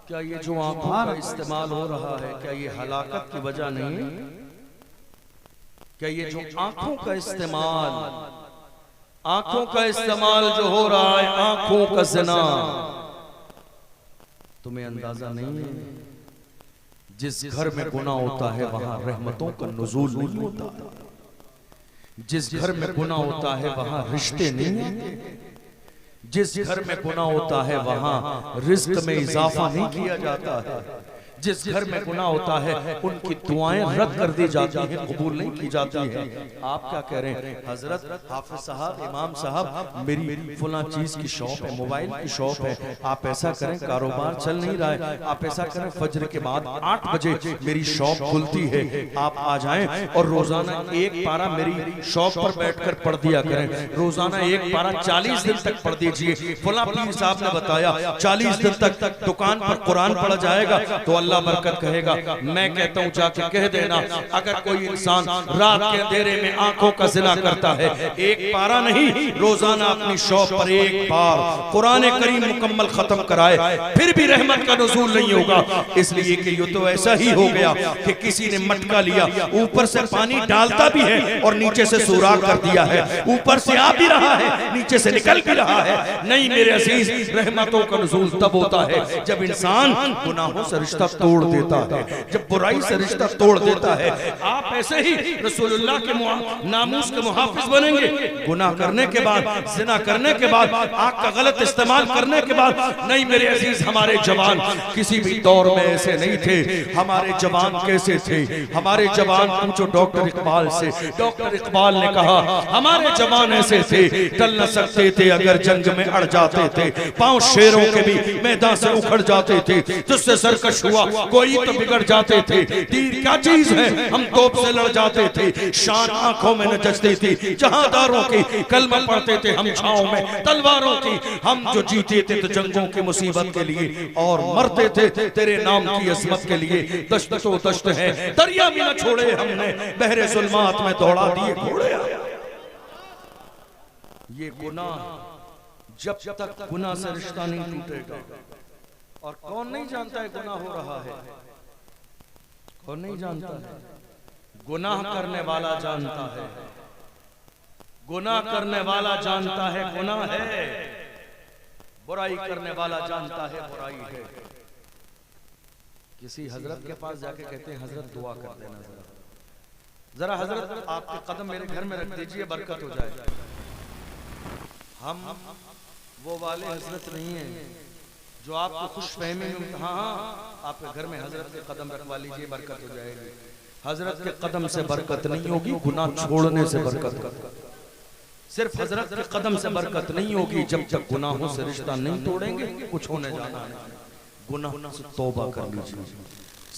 S1: क्या ये जो आंखों का इस्तेमाल हो रहा है, क्या ये हलाकत की वजह नहीं? क्या ये जो आंखों का इस्तेमाल, आंखों का इस्तेमाल जो हो रहा है, आंखों का ज़िना, तुम्हें अंदाजा नहीं है? जिस घर में गुनाह होता है वहां रहमतों का नुज़ूल नहीं होता। जिस घर में गुनाह होता है वहां रिश्ते नहीं होते। जिस घर में गुनाह होता है वहां रिज़्क़ में इजाफा नहीं किया जाता है। जिस घर में गुनाह होता है उनकी दुआएं रद्द कर दी जाती हैं, कबूल नहीं की जाती है। आप क्या कह रहे हैं हजरत, हाफिज साहब, इमाम साहब, मेरी फुला चीज की शॉप है, मोबाइल की शॉप है, आप ऐसा करें कारोबार चल नहीं रहा है, आप ऐसा करें फजर के बाद 8 बजे मेरी शॉप खुलती है, आप आ जाएं और रोजाना एक पारा मेरी शॉप पर बैठकर पढ़ दिया करें। रोजाना एक पारा 40 दिन तक पढ़ दीजिए। फुला पीर साहब ने बताया 40 दिन तक दुकान पर कुरान पढ़ा जाएगा तो अल्लाह बरकत कहेगा। मैं कहता हूँ जाके कह देना, अगर कोई इंसान रात के अंधेरे में आंखों का जिना करता है, एक पारा नहीं, रोजाना अपनी शॉप पर एक बार कुरान करीम मुकम्मल खत्म कराए, फिर भी रहमत का नुज़ूल नहीं होगा। इसलिए कि ये तो ऐसा ही हो गया कि किसी ने मटका लिया, ऊपर से पानी डालता भी है और नीचे से सुराख कर दिया है, ऊपर से आ भी रहा है, नीचे से निकल भी रहा है। नहीं मेरे अजीज, रहमतों का नुज़ूल तब होता है जब इंसान गुनाहों से रिश्ता तोड़ देता है, जब बुराई से रिश्ता तोड़ देता है। आप ऐसे ही रसूलुल्लाह के नामूस के मुहाफिज बनेंगे। गुनाह करने के बाद, ज़िना करने के बाद, आँख का गलत इस्तेमाल करने के बाद, नहीं मेरे अजीज, हमारे जवान किसी भी दौर में ऐसे नहीं थे। हमारे जवान कैसे थे? हमारे जवान पूछो डॉक्टर इकबाल से। डॉक्टर इकबाल ने कहा हमारे जवान ऐसे थे, टल न सकते थे अगर जंग में अड़ जाते थे, पांव शेरों के भी मैदान से उखड़ जाते थे, तुझसे सरकश हुआ कोई तो बिगड़ जाते थे। तीर क्या चीज है, हम तोप से लड़ जाते थे, शान आंखों में न जचती थी, जहादारों की कलमा पढ़ते थे हम छांव में तलवारों की। हम जो जीते थे तो जंगों की मुसीबत के लिए और मरते थे तेरे नाम की अज़मत के लिए। दश्त तो दश्त है, दरिया भी न छोड़े हमने, बहरे ज़ुल्मात में दौड़ा दिए घोड़े। ये गुनाह जब तक गुनाह से रिश्ता नहीं टूटेगा, और कौन नहीं जानता है गुनाह हो रहा है? कौन नहीं जानता है? गुनाह करने वाला जानता है, गुनाह करने वाला जानता है गुनाह है, बुराई करने वाला जानता है बुराई है। किसी हजरत के पास जाके कहते हैं हजरत दुआ कर देना, जरा हजरत आपके कदम मेरे घर में रख दीजिए, बरकत हो जाए। हम वो वाले हजरत नहीं है जो आपको खुश फहमी में, हाँ आपके घर में हजरत के कदम रखवा लीजिए बरकत हो जाएगी। हजरत के कदम से बरकत नहीं होगी, गुनाह छोड़ने से बरकत। सिर्फ हजरत के कदम से बरकत नहीं होगी जब तक गुनाहों से रिश्ता नहीं तोड़ेंगे, कुछ होने जाना है। गुनाह से तौबा कर लीजिए,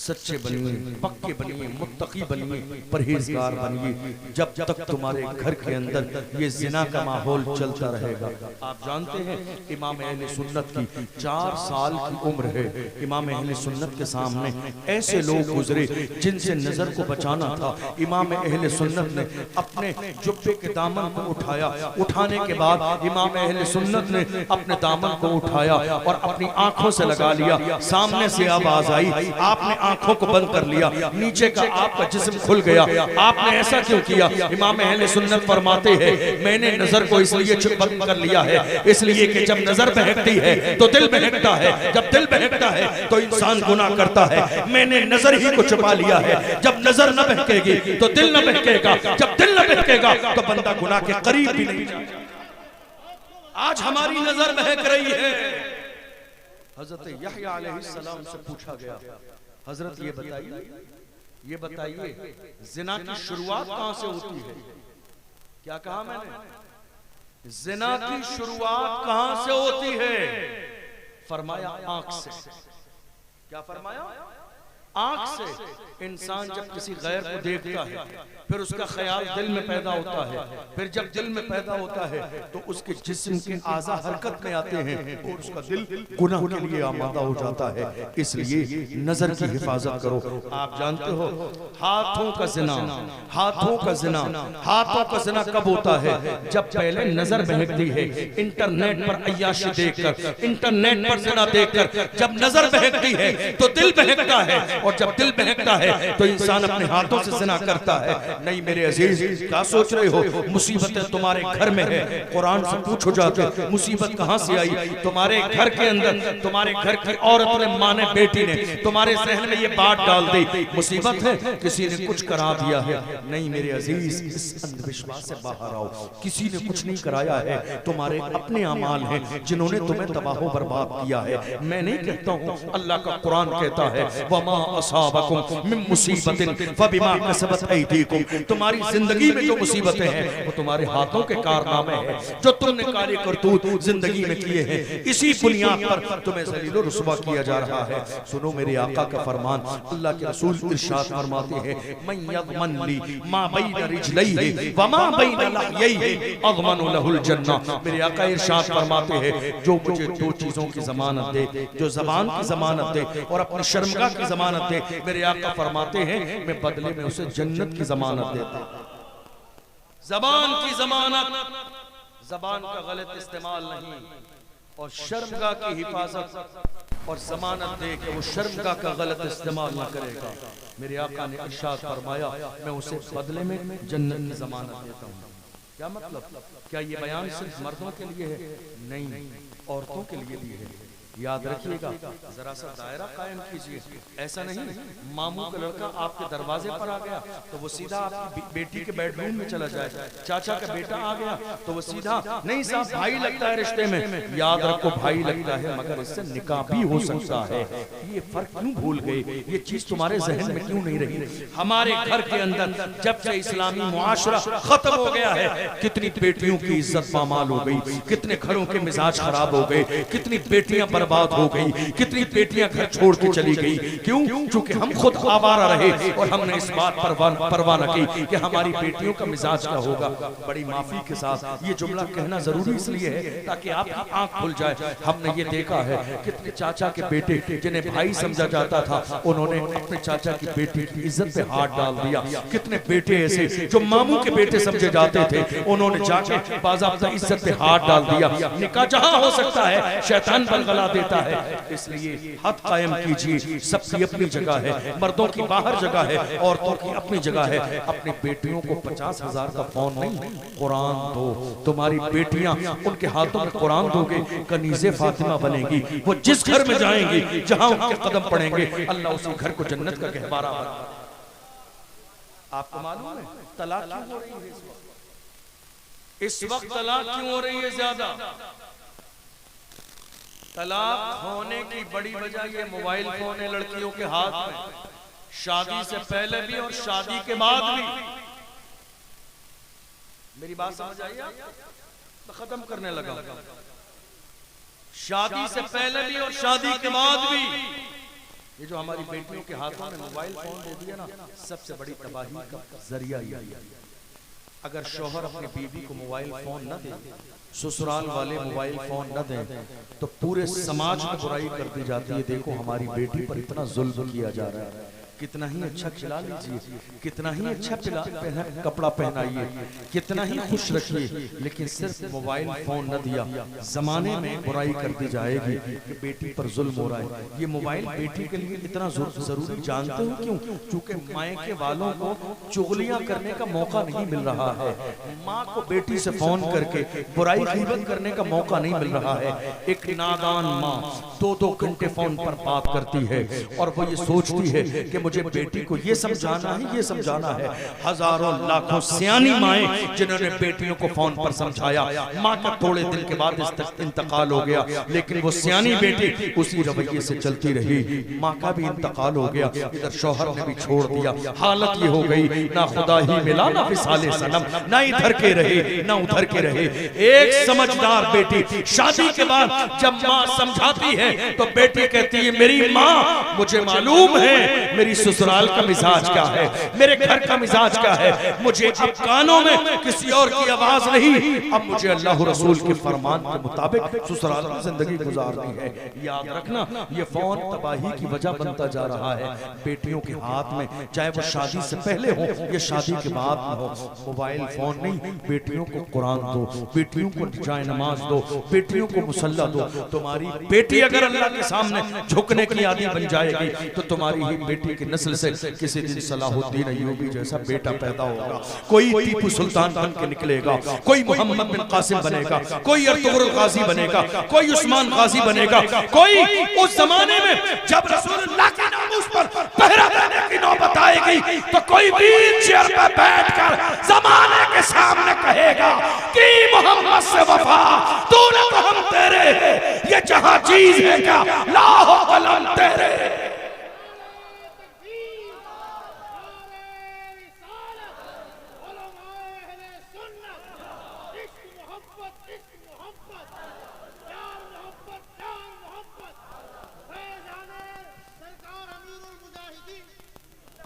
S1: सच्चे बनिए, पक्के बनिए, मुत्तकी बनिए, परहेजगार बनिए। जब तक तुम्हारे घर के अंदर ये जिना का माहौल चलता रहेगा। आप जानते हैं इमाम अहले सुन्नत की 4 साल की उम्र है। इमाम अहले सुन्नत के सामने ऐसे लोग गुजरे जिनसे नजर को बचाना था। इमाम अहले सुन्नत ने अपने जुब्बे के दामन को उठाया। उठाने के बाद इमाम अहले सुन्नत ने अपने दामन को उठाया और अपनी आंखों से लगा लिया। सामने से आवाज आई, आपने आंखों को बंद कर लिया, नीचे का आपका जिस्म खुल गया। आपने ऐसा क्यों किया? इमाम अहले सुन्नत फरमाते हैं, मैंने नजर को इसलिए बंद कर लिया है, इसलिए कि जब नजर बहकती है तो दिल बहकता है, जब दिल बहकता है तो इंसान गुनाह करता है। मैंने नजर ही को छुपा लिया है। जब नजर न बहकेगी तो दिल न बहकेगा, जब दिल न बहकेगा तो बंदा गुनाह के करीब भी नहीं जाएगा। आज हमारी नजर बहक रही है। हजरत यहया अलैहिस्सलाम से पूछा गया, हजरत ये बताइए जिना की शुरुआत कहां से होती है? क्या कहा मैंने? जिना की शुरुआत कहां से होती है? फरमाया आंख से। क्या फरमाया? आंख से। इंसान जब किसी गैर को देखता है फिर उसका ख्याल दिल में पैदा होता है, फिर जब दिल में पैदा होता है तो उसके जिस्म के आज़ा हरकत में आते हैं और उसका दिल गुनाह के लिए आमादा हो जाता है। इसलिए नजर की हिफाजत करो। आप जानते हो हाथों का जिना, हाथों का जिना, हाथों का जिना कब होता है? जब पहले नजर बहकती है इंटरनेट पर अय्याशी देखकर, इंटरनेट पर जिना देखकर। जब नजर बहकती है तो दिल बहकता है और जब दिल बहकता है तो इंसान अपने हाथों से जिना करता है। नहीं मेरे अजीज, क्या सोच रहे हो? मुसीबतें तुम्हारे घर में है। कुरान से पूछो जाके मुसीबत कहां से आई? तुम्हारे घर के अंदर, तुम्हारे घर की औरत ने, मां ने, बेटी ने तुम्हारे जहन में ये बात डाल दी, मुसीबत है, किसी ने कुछ करा दिया है। नहीं मेरे अजीज, इस अंधविश्वास से बाहर आओ। किसी ने कुछ नहीं कराया है, तुम्हारे अपने अमाल हैं जिन्होंने तुम्हें तबाह बर्बाद किया है। मैं नहीं कहता हूं, अल्लाह का कुरान कहता है, वमा असाबकुम मिन मुसीबतिन फबिमा कसबत ऐदीकुम। तुम्हारी जिंदगी में जो मुसीबतें हैं वो तुम्हारे हाथों के कारनामे हैं, जो तुमने कार्य करतूत जिंदगी में किए हैं। इसी बुनियाद पर तुम्हें ज़लील व रुस्वा किया जा रहा है। सुनो मेरे आका का फरमान, अल्लाह के रसूल इरशाद फरमाते हैं, मन यज़मन ली मा बैन रिजलैहि व मा बैन लहयैहि अज़मनु लहुल जन्नह। मेरे आका इरशाद फरमाते हैं, जो मुझे 2 चीजों की जमानत दे, जो जबान की जमानत दे और अपनी शर्मगाह की जमानत दे, मेरे आका फरमाते हैं मैं बदले में उसे जन्नत की जमानत देता हूं। जबान की जमानत, जबान का गलत इस्तेमाल नहीं, और शर्मगाह की हिफाजत और जमानत दे के वो शर्मगाह का गलत इस्तेमाल ना करेगा। मेरे आका ने इरशाद फरमाया, मैं उसे बदले में जन्नत की जमानत देता हूं। क्या मतलब? क्या ये बयान सिर्फ मर्दों के लिए है? नहीं, औरतों के लिए भी है। याद रखिएगा, जरा सा दायरा कायम कीजिए। ऐसा नहीं मामू का लड़का आपके दरवाजे पर आ गया तो वो सीधा आपकी बेटी के बेडरूम में चला जाए, चाचा का बेटा आ गया तो वो सीधा, नहीं साहब भाई लगता है रिश्ते में। याद रखो भाई लगता है मगर इससे निकाह भी हो सकता है। ये फर्क क्यों भूल गए? ये चीज तुम्हारे जहन में क्यों नहीं रही? हमारे घर के अंदर जब से इस्लामी मुआशरा खत्म हो गया है, कितनी बेटियों की इज्जत पामाल हो गई, कितने घरों के मिजाज खराब हो गए, कितनी बेटियां बर्बाद हो गई, कितनी बेटियां घर छोड़ के चली गई। क्यों? क्योंकि हम खुद आवारा रहे और हमने इस बात पर परवाह न की कि हमारी बेटियों का मिजाज क्या होगा। बड़ी माफी के साथ ये जुमला कहना जरूरी इसलिए है ताकि आपकी आंख खुल जाए। हमने ये देखा है कितने चाचा के बेटे जिन्हें भाई समझा जाता था, उन्होंने अपने चाचा की बेटी की इज्जत पे हाथ डाल दिया। कितने बेटे ऐसे जो मामू के बेटे समझे जाते थे, उन्होंने जाके बाज़ाब्ता इज्जत पे हाथ डाल दिया। निकाह जहां हो सकता है शैतान बलगला देता है। इसलिए हद कायम कीजिए, सबकी अपनी जगह है, मर्दों की बाहर जगह है, औरतों की अपनी जगह है। अपनी बेटियों को 50,000 का फोन नहीं, कुरान दो। तुम्हारी बेटियां उनके हाथों में कुरान दोगे, कनीज़े फातिमा बनेगी। वो जिस घर में जाएंगी, जहां उनके कदम पड़ेंगे, अल्लाह उसी घर को जन्नत का गहवारा बना। आपको मालूम है तलाक क्यों हो रही है इस वक्त? तलाक क्यों हो रही है ज्यादा? तलाक होने की बड़ी वजह ये मोबाइल फोन है लड़कियों के हाथ में, शादी से पहले भी और शादी के बाद भी। मेरी बात समझ आई? तो खत्म करने लगा। शादी से पहले भी और शादी के बाद भी ये जो हमारी बेटियों के हाथों में मोबाइल फोन दे दिया ना, सबसे बड़ी तबाही का जरिया ये है। अगर शौहर अपनी बीवी को मोबाइल फोन न दे, ससुराल वाले मोबाइल फोन न दें, तो पूरे समाज में बुराई कर दी जाती है। देखो हमारी बेटी पर इतना जुल्म किया जा रहा है, कितना ही अच्छा खिला लीजिए, कितना ही अच्छा कपड़ा पहनाइए, कितना ही खुश रखिए, लेकिन सिर्फ मोबाइल फोन न दिया, जमाने में बुराई कर दी जाएगी कि बेटी पर जुल्म हो रहा है। ये मोबाइल बेटी के लिए इतना जरूरी जानते हो क्यों? क्योंकि मायके वालों को चुगलियां करने का मौका नहीं मिल रहा है। माँ को बेटी से फोन करके बुराई गीबत करने का मौका नहीं मिल रहा है। एक नादान माँ 2-2 घंटे फोन पर बात करती है और वो ये सोचती है कि मुझे बेटी को ये समझाना है, ये समझाना है। हजारों लाखों सियानी माएं जिन्होंने बेटियों को फोन पर समझाया, माँ का थोड़े दिन के बाद इंतकाल हो गया, लेकिन वो सियानी बेटी उसी रवैये से चलती रही। माँ का भी इंतकाल हो गया, इधर शौहर ने भी छोड़ दिया। हालत ये हो गई, ना खुदा ही मिला ना विसाले सनम, ना इधर के रहे ना उधर के रहे। एक समझदार बेटी शादी के बाद जब माँ समझाती है तो बेटी कहती है मेरी माँ, मुझे मालूम है मेरी ससुराल का मिजाज क्या है, मेरे घर का मिजाज क्या है, मुझे अब कानों में किसी और की आवाज नहीं, अब मुझे अल्लाह रसूल के फरमान के मुताबिक ससुराल की जिंदगी गुजारनी है। याद रखना, ये फोन तबाही की वजह बनता जा रहा है बेटियों के हाथ में, चाहे वो शादी से पहले हो या शादी के बाद हो। मोबाइल फोन नहीं, बेटियों को कुरान दो, बेटियों को जाए नमाज दो, बेटियों को मुसल्ला दो। तुम्हारी बेटी अगर अल्लाह के सामने झुकने की आदि बन जाएगी तो तुम्हारी ही बेटी की नस्ल से किसी दिन सलाहुद्दीन अय्यूबी जैसा बेटा पैदा होगा। कोई टीपू सुल्तान बन के निकलेगा, कोई मोहम्मद बिन कासिम बनेगा, कोई अर्तुगरुल गाजी बनेगा, कोई उस्मान गाजी बनेगा, कोई उस जमाने में जब रसूलुल्लाह के नामूस पर पहरा देने की नौबत आएगी तो कोई व्हील चेयर पर बैठकर जमाने के सामने कहेगा कि मोहम्मद से वफा तूने तो हम तेरे, ये जहां चीज है क्या लाहो कलम तेरे।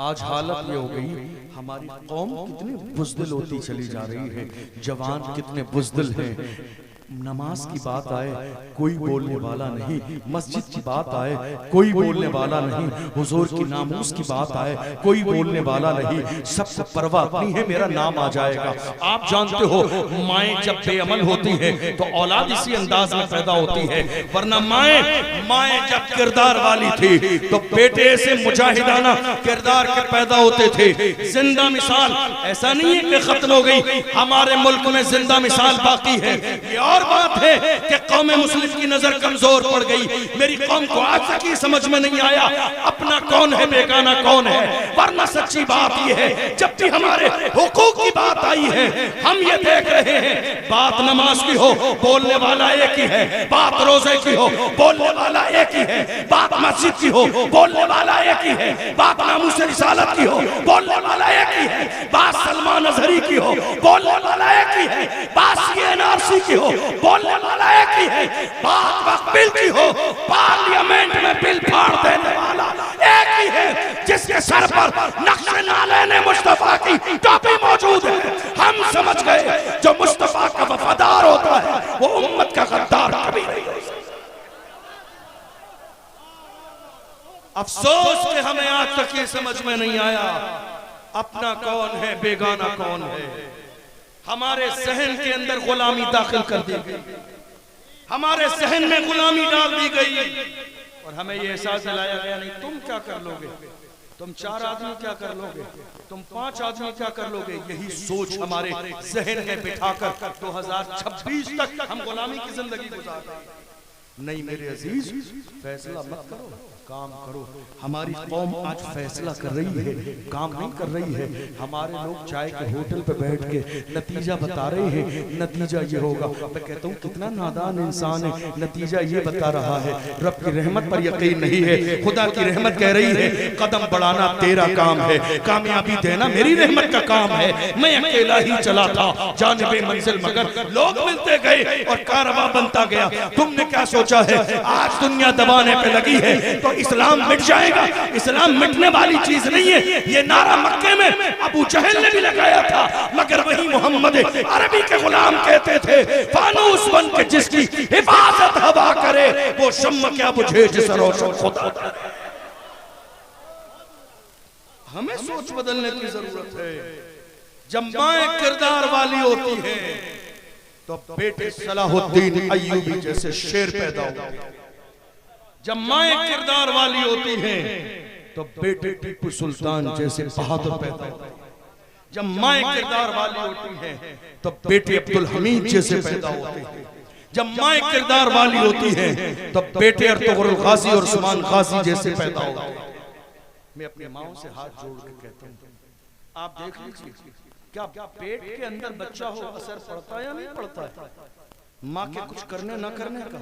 S1: आज हालत ये हो गई, हमारी कौम कितनी बुज़दिल होती चली जा रही है, जवान कितने बुज़दिल हैं। नमाज की बात आए कोई बोलने वाला नहीं, मस्जिद की बात आए कोई बोलने वाला नहीं, हुजूर की नामूस की बात आए कोई बोलने वाला नहीं। सबसे परवाह नहीं है मेरा नाम आ जाएगा। आप जानते हो माएँ जब बेअमल होती है तो औलाद इसी अंदाज में पैदा होती है, वरना माएँ जब किरदार वाली थी तो बेटे से मुजाहिदाना किरदार के पैदा होते थे। जिंदा मिसाल, ऐसा नहीं है कि खत्म हो गई, हमारे मुल्क में जिंदा मिसाल बाकी है। और बात है कि कौम मुस्लिम की नजर कमजोर पड़ गई। मेरी कौम को आज तक ये समझ में नहीं आया अपना कौन है बेगाना कौन है, वरना सच्ची बात ये है जब भी हमारे हुकूक की बात आई है हम ये देख रहे हैं, बात नमाज की हो बोलने वाला एक ही है, बात रोजे की हो बोलने वाला एक ही है, बात मस्जिद की हो बोलने वाला एक ही है, बात नामूस रिसालत की हो बोलने वाला एक ही है, बात सलमान अजहरी की हो बोलने वाला एक ही है, बात CNRC की हो बोलने वाला एक ही है, बात वक्फ बिल की हो पार्लियामेंट में बिल फाड़ देने वाला एक ही है, जिसके सर पर नक्शे नाले ने मुस्तफा की टोपी मौजूद है। हम समझ गए जो मुस्तफा का वफादार होता है वो उम्मत का गद्दार कभी नहीं हो सकता। अफसोस कि हमें आज तक ये समझ में नहीं आया अपना कौन है बेगाना कौन है। हमारे जहन के अंदर गुलामी दाखिल कर दी गई, हमारे जहन में गुलामी डाल दी गई और हमें ये एहसास दिलाया गया नहीं तुम क्या कर लोगे, तुम 4 आदमी क्या कर लोगे, तुम 5 आदमी क्या कर लोगे। यही सोच हमारे जहन में बिठाकर 2026 तक हम गुलामी की जिंदगी गुजार रहे हैं। नहीं मेरे अजीज, फैसला मत करो, काम करो। हमारी कौम आज फैसला कर रही है, काम नहीं कर रही है। हमारे लोग चाय के होटल पे बैठ के नतीजा बता रहे हैं, नतीजा ये होगा। मैं कहता हूँ कितना नादान इंसान है, नतीजा ये बता रहा है रब की रहमत पर यकीन नहीं है। खुदा की रहमत कह रही है कदम बढ़ाना तेरा काम है, कामयाबी देना मेरी रहमत का काम है। मैं अकेला ही चला था जानिबे मंजिल, मगर लोग मिलते गए और कारवां बनता गया। तुमने क्या सोचा है आज दुनिया दबाने पे लगी है तो इस्लाम मिट जाएगा। इस्लाम मिटने वाली चीज नहीं है। ये नारा मक्के में अबू जहल ने भी लगाया था, मगर वही मोहम्मद अरबी के गुलाम कहते थे फानूस बन के जिसकी हिफाजत हवा करे वो शम्म क्या बुझे जिस रोशन खुदा करे। हमें सोच बदलने की जरूरत है। जब माएं किरदार वाली होती है तो बेटे सलाहुद्दीन अय्यूबी जैसे शेर पैदा होते हैं। जब माएं किरदार वाली होती हैं तो बेटे टीपू सुल्तान जैसे बहादुर पैदा होते हैं। जब माएं किरदार वाली होती हैं तो बेटे अब्दुल हमीद जैसे पैदा होते हैं। जब माएं किरदार वाली होती हैं तो बेटे अर्तुगरुल गाजी और उस्मान गाजी जैसे पैदा होते हैं। मैं अपनी माओं से हाथ जोड़ के कहता हूँ, आप देख लीजिए क्या पेट के अंदर बच्चा हो असर पड़ता है या नहीं पड़ता है माँ के कुछ करने ना करने का।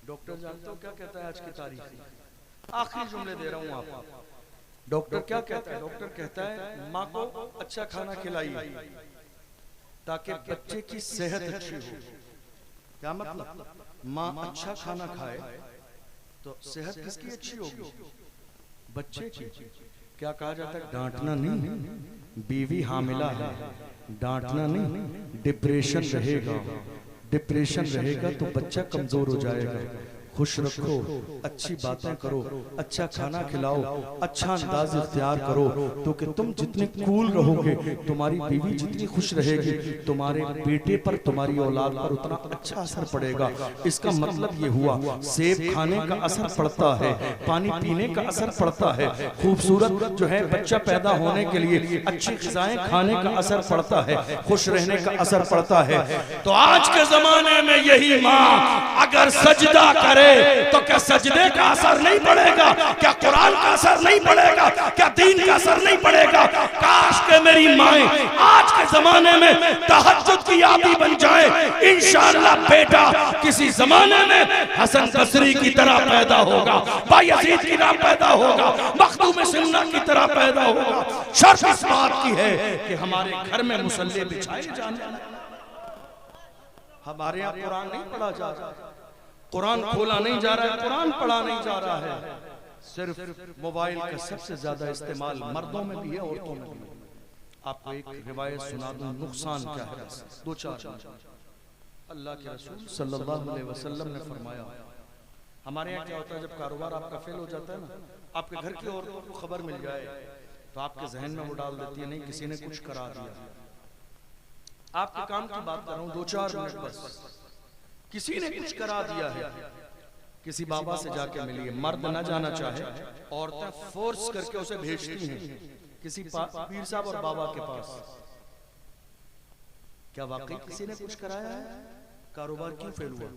S1: डॉक्टर जानते हो क्या कहता है आज की तारीख में? आखिरी जुमले दे रहा हूँ आपको। डॉक्टर क्या कहता है? डॉक्टर कहता है माँ को अच्छा खाना खिलाइए ताकि बच्चे की सेहत अच्छी हो। क्या मतलब? माँ अच्छा खाना खाए तो सेहत किसकी अच्छी होगी? बच्चे की। क्या कहा जाता है? डांटना नहीं, बीवी हामिला है डांटना नहीं, डिप्रेशन रहेगा, डिप्रेशन रहेगा तो बच्चा कमजोर हो जाएगा। खुश रखो, अच्छी बातें करो, अच्छा खाना खिलाओ, अच्छा अंदाज इख्तियार करो, तो कि तुम जितने कूल रहोगे तुम्हारी बीवी जितनी खुश रहेगी, तुम्हारे बेटे पर तुम्हारी औलाद पर उतना अच्छा असर पड़ेगा। इसका मतलब ये हुआ सेब खाने का असर पड़ता है, पानी पीने का असर पड़ता है, खूबसूरत जो है बच्चा पैदा होने के लिए अच्छी ग़िज़ाएं खाने का असर पड़ता है, खुश रहने का असर पड़ता है। तो आज के जमाने में यही माँ अगर सजदा करे तो क्या सजदे का असर नहीं पड़ेगा? क्या कुरान का असर नहीं पड़ेगा? क्या दीन का असर नहीं पड़ेगा? काश के मेरी माएं आज के जमाने में तहज्जुद की आदी बन जाए। इंशाअल्लाह बेटा किसी जमाने में हसन बसरी की तरह पैदा होगा, बायजीद की तरह पैदा होगा, मखदूम सुन्नत की तरह पैदा होगा। शर्त इस बात की है कि हमारे घर में मुसल्ले बिछाए जाने। हमारे यहाँ कुरान नहीं पढ़ा जा रहा, कुरान खोला नहीं जा रहा है, कुरान पढ़ा नहीं जा रहा है। सिर्फ मोबाइल का सबसे ज्यादा इस्तेमाल मर्दों में भी है, औरतों में भी है। आपको एक रिवायत सुना दूं, नुकसान क्या है? दो चार। अल्लाह के रसूल सल्लल्लाहु अलैहि वसल्लम ने फरमाया, हमारे यहाँ क्या होता है जब कारोबार आपका फेल हो जाता है ना, आपके घर की औरतों को खबर मिल जाए तो आपके जहन में वो डाल देती है नहीं किसी ने कुछ करा दिया। आपके काम की बात कर रहा हूँ, 2-4 मिनट बस। किसी ने कुछ करा दिया है, किसी बाबा से जाके मिलिए, मर्द ना जाना चाहे औरतें फोर्स करके उसे भेजती हैं किसी पीर साहब और बाबा के पास। क्या वाकई किसी ने कुछ कराया है? कारोबार क्यों फेल हुआ?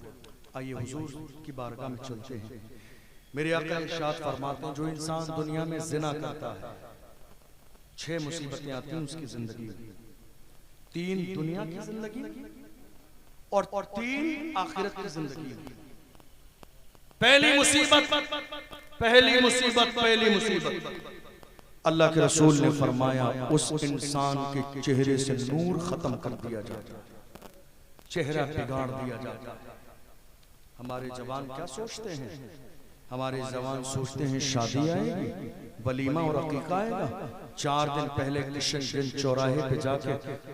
S1: आइए हुजूर की बारगाह में चलते हैं। मेरे आका इरशाद फरमाते हैं, जो इंसान दुनिया में जिना करता है 6 मुसीबतें आती हैं उसकी जिंदगी में। 3 दुनिया की जिंदगी और 3 आखिरत की जिंदगी। पहली मुसीबत अल्लाह के रसूल ने फरमाया उस इंसान के चेहरे से नूर खत्म कर दिया जाता, चेहरा बिगाड़ दिया जाता। हमारे जवान क्या सोचते हैं? हमारे जवान सोचते हैं शादी आएगी, वलीमा और अकीका आएगा, 4 दिन पहले किशनगंज चौराहे पे जाके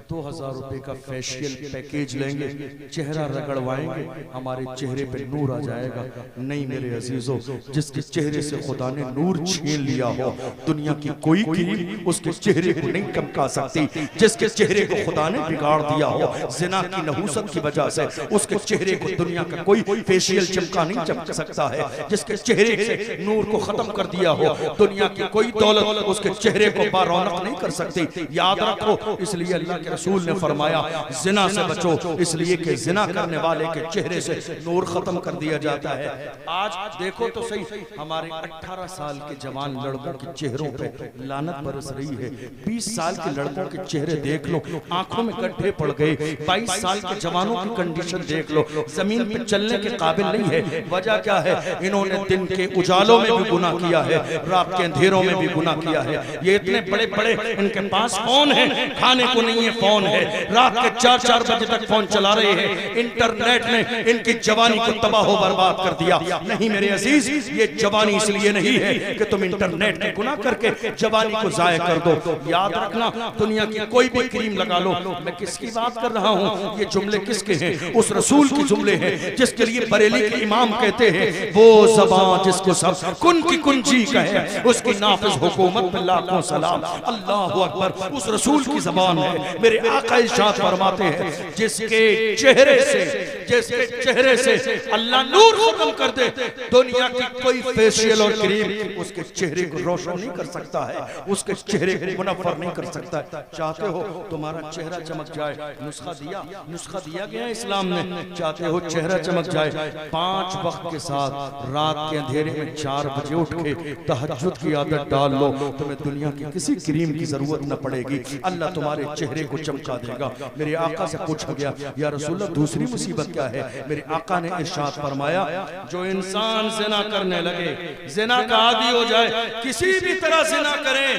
S1: 2000 रुपए का फेशियल पैकेज लेंगे, चेहरा रगड़वाएंगे, हमारे चेहरे पे नूर आ जाएगा। नहीं मेरे अजीजों, जिसके चेहरे से खुदा ने नूर छीन लिया हो, दुनिया की कोई क्रीम उसके चेहरे को नहीं चमका सकती। जिसके चेहरे को खुदा ने बिगाड़ दिया हो जिना की नहूसत की वजह से, उसके चेहरे को दुनिया का कोई फेशियल चमका नहीं चमक सकता है। जिसके चेहरे से नूर को खत्म कर दिया हो, दुनिया की कोई दौलत उसके चेहरे को बारौनक नहीं कर सकती। याद रखो, इसलिए अल्लाह के रसूल ने फरमाया जिना से बचो, इसलिए कि जिना करने वाले के चेहरे से नूर खत्म कर दिया जाता है। आज देखो तो सही, हमारे 18 साल के जवान लड़कों के चेहरों पे लानत बरस रही है। 20 साल के लड़कों के चेहरे देख लो, आंखों में गड्ढे पड़ गए। 22 साल के जवानों की कंडीशन देख लो, जमीन पे चलने के काबिल नहीं है। वजह क्या है? इन्होंने दिन के उजालों में भी गुनाह किया है, रात के अंधेरों में भी गुनाह किया है। ये इतने बड़े बड़े इनके पास फोन है, खाने को नहीं है फोन है, रात के 4-4 बजे तक फोन चला रहे हैं। इंटरनेट ने इनकी जवानी को तबाह बर्बाद कर दिया। नहीं मेरे अजीज, ये जवानी इसलिए नहीं है कि तुम इंटरनेट में गुनाह करके जवानी को जाया कर दो। याद रखना, दुनिया की कोई भी क्रीम लगा लो, मैं किसकी बात कर रहा हूँ, ये जुमले किसके हैं? उस रसूल के जुमले हैं जिसके लिए बरेली के इमाम कहते हैं, वो ज़बान जिसको सब कुन की कुंजी कहे, उसकी नाफिज हुकूमत पे लाखों सलाम। अल्लाह अकबर, उस रसूल की ज़बान है। मेरे आका इरशाद फरमाते हैं, जिसके चेहरे से अल्लाह नूर खत्म कर दे, दुनिया की कोई फेशियल और क्रीम उसके चेहरे को रोशन नहीं कर सकता है, उसके चेहरे को मुनव्वर नहीं कर सकता है। चाहते हो तुम्हारा चेहरा चमक जाए, नुस्खा दिया गया इस्लाम ने। चाहते हो चेहरा चमक जाए, 5 वक्त के साथ रात के अंधेरे में 4 बजे उठ के तहज्जुद की आदत डाल लो, तुम्हें दुनिया की किसी क्रीम की जरूरत न पड़ेगी। अल्लाह तुम्हारे चेहरे को चमका देगा। मेरे आका से पूछा गया, या रसूलल्लाह दूसरी मुसीबत क्या है? मेरे आका ने इरशाद फरमाया, जो इंसान जिना करने लगे, जिना का आदी हो जाए, किसी भी तरह जिना करे,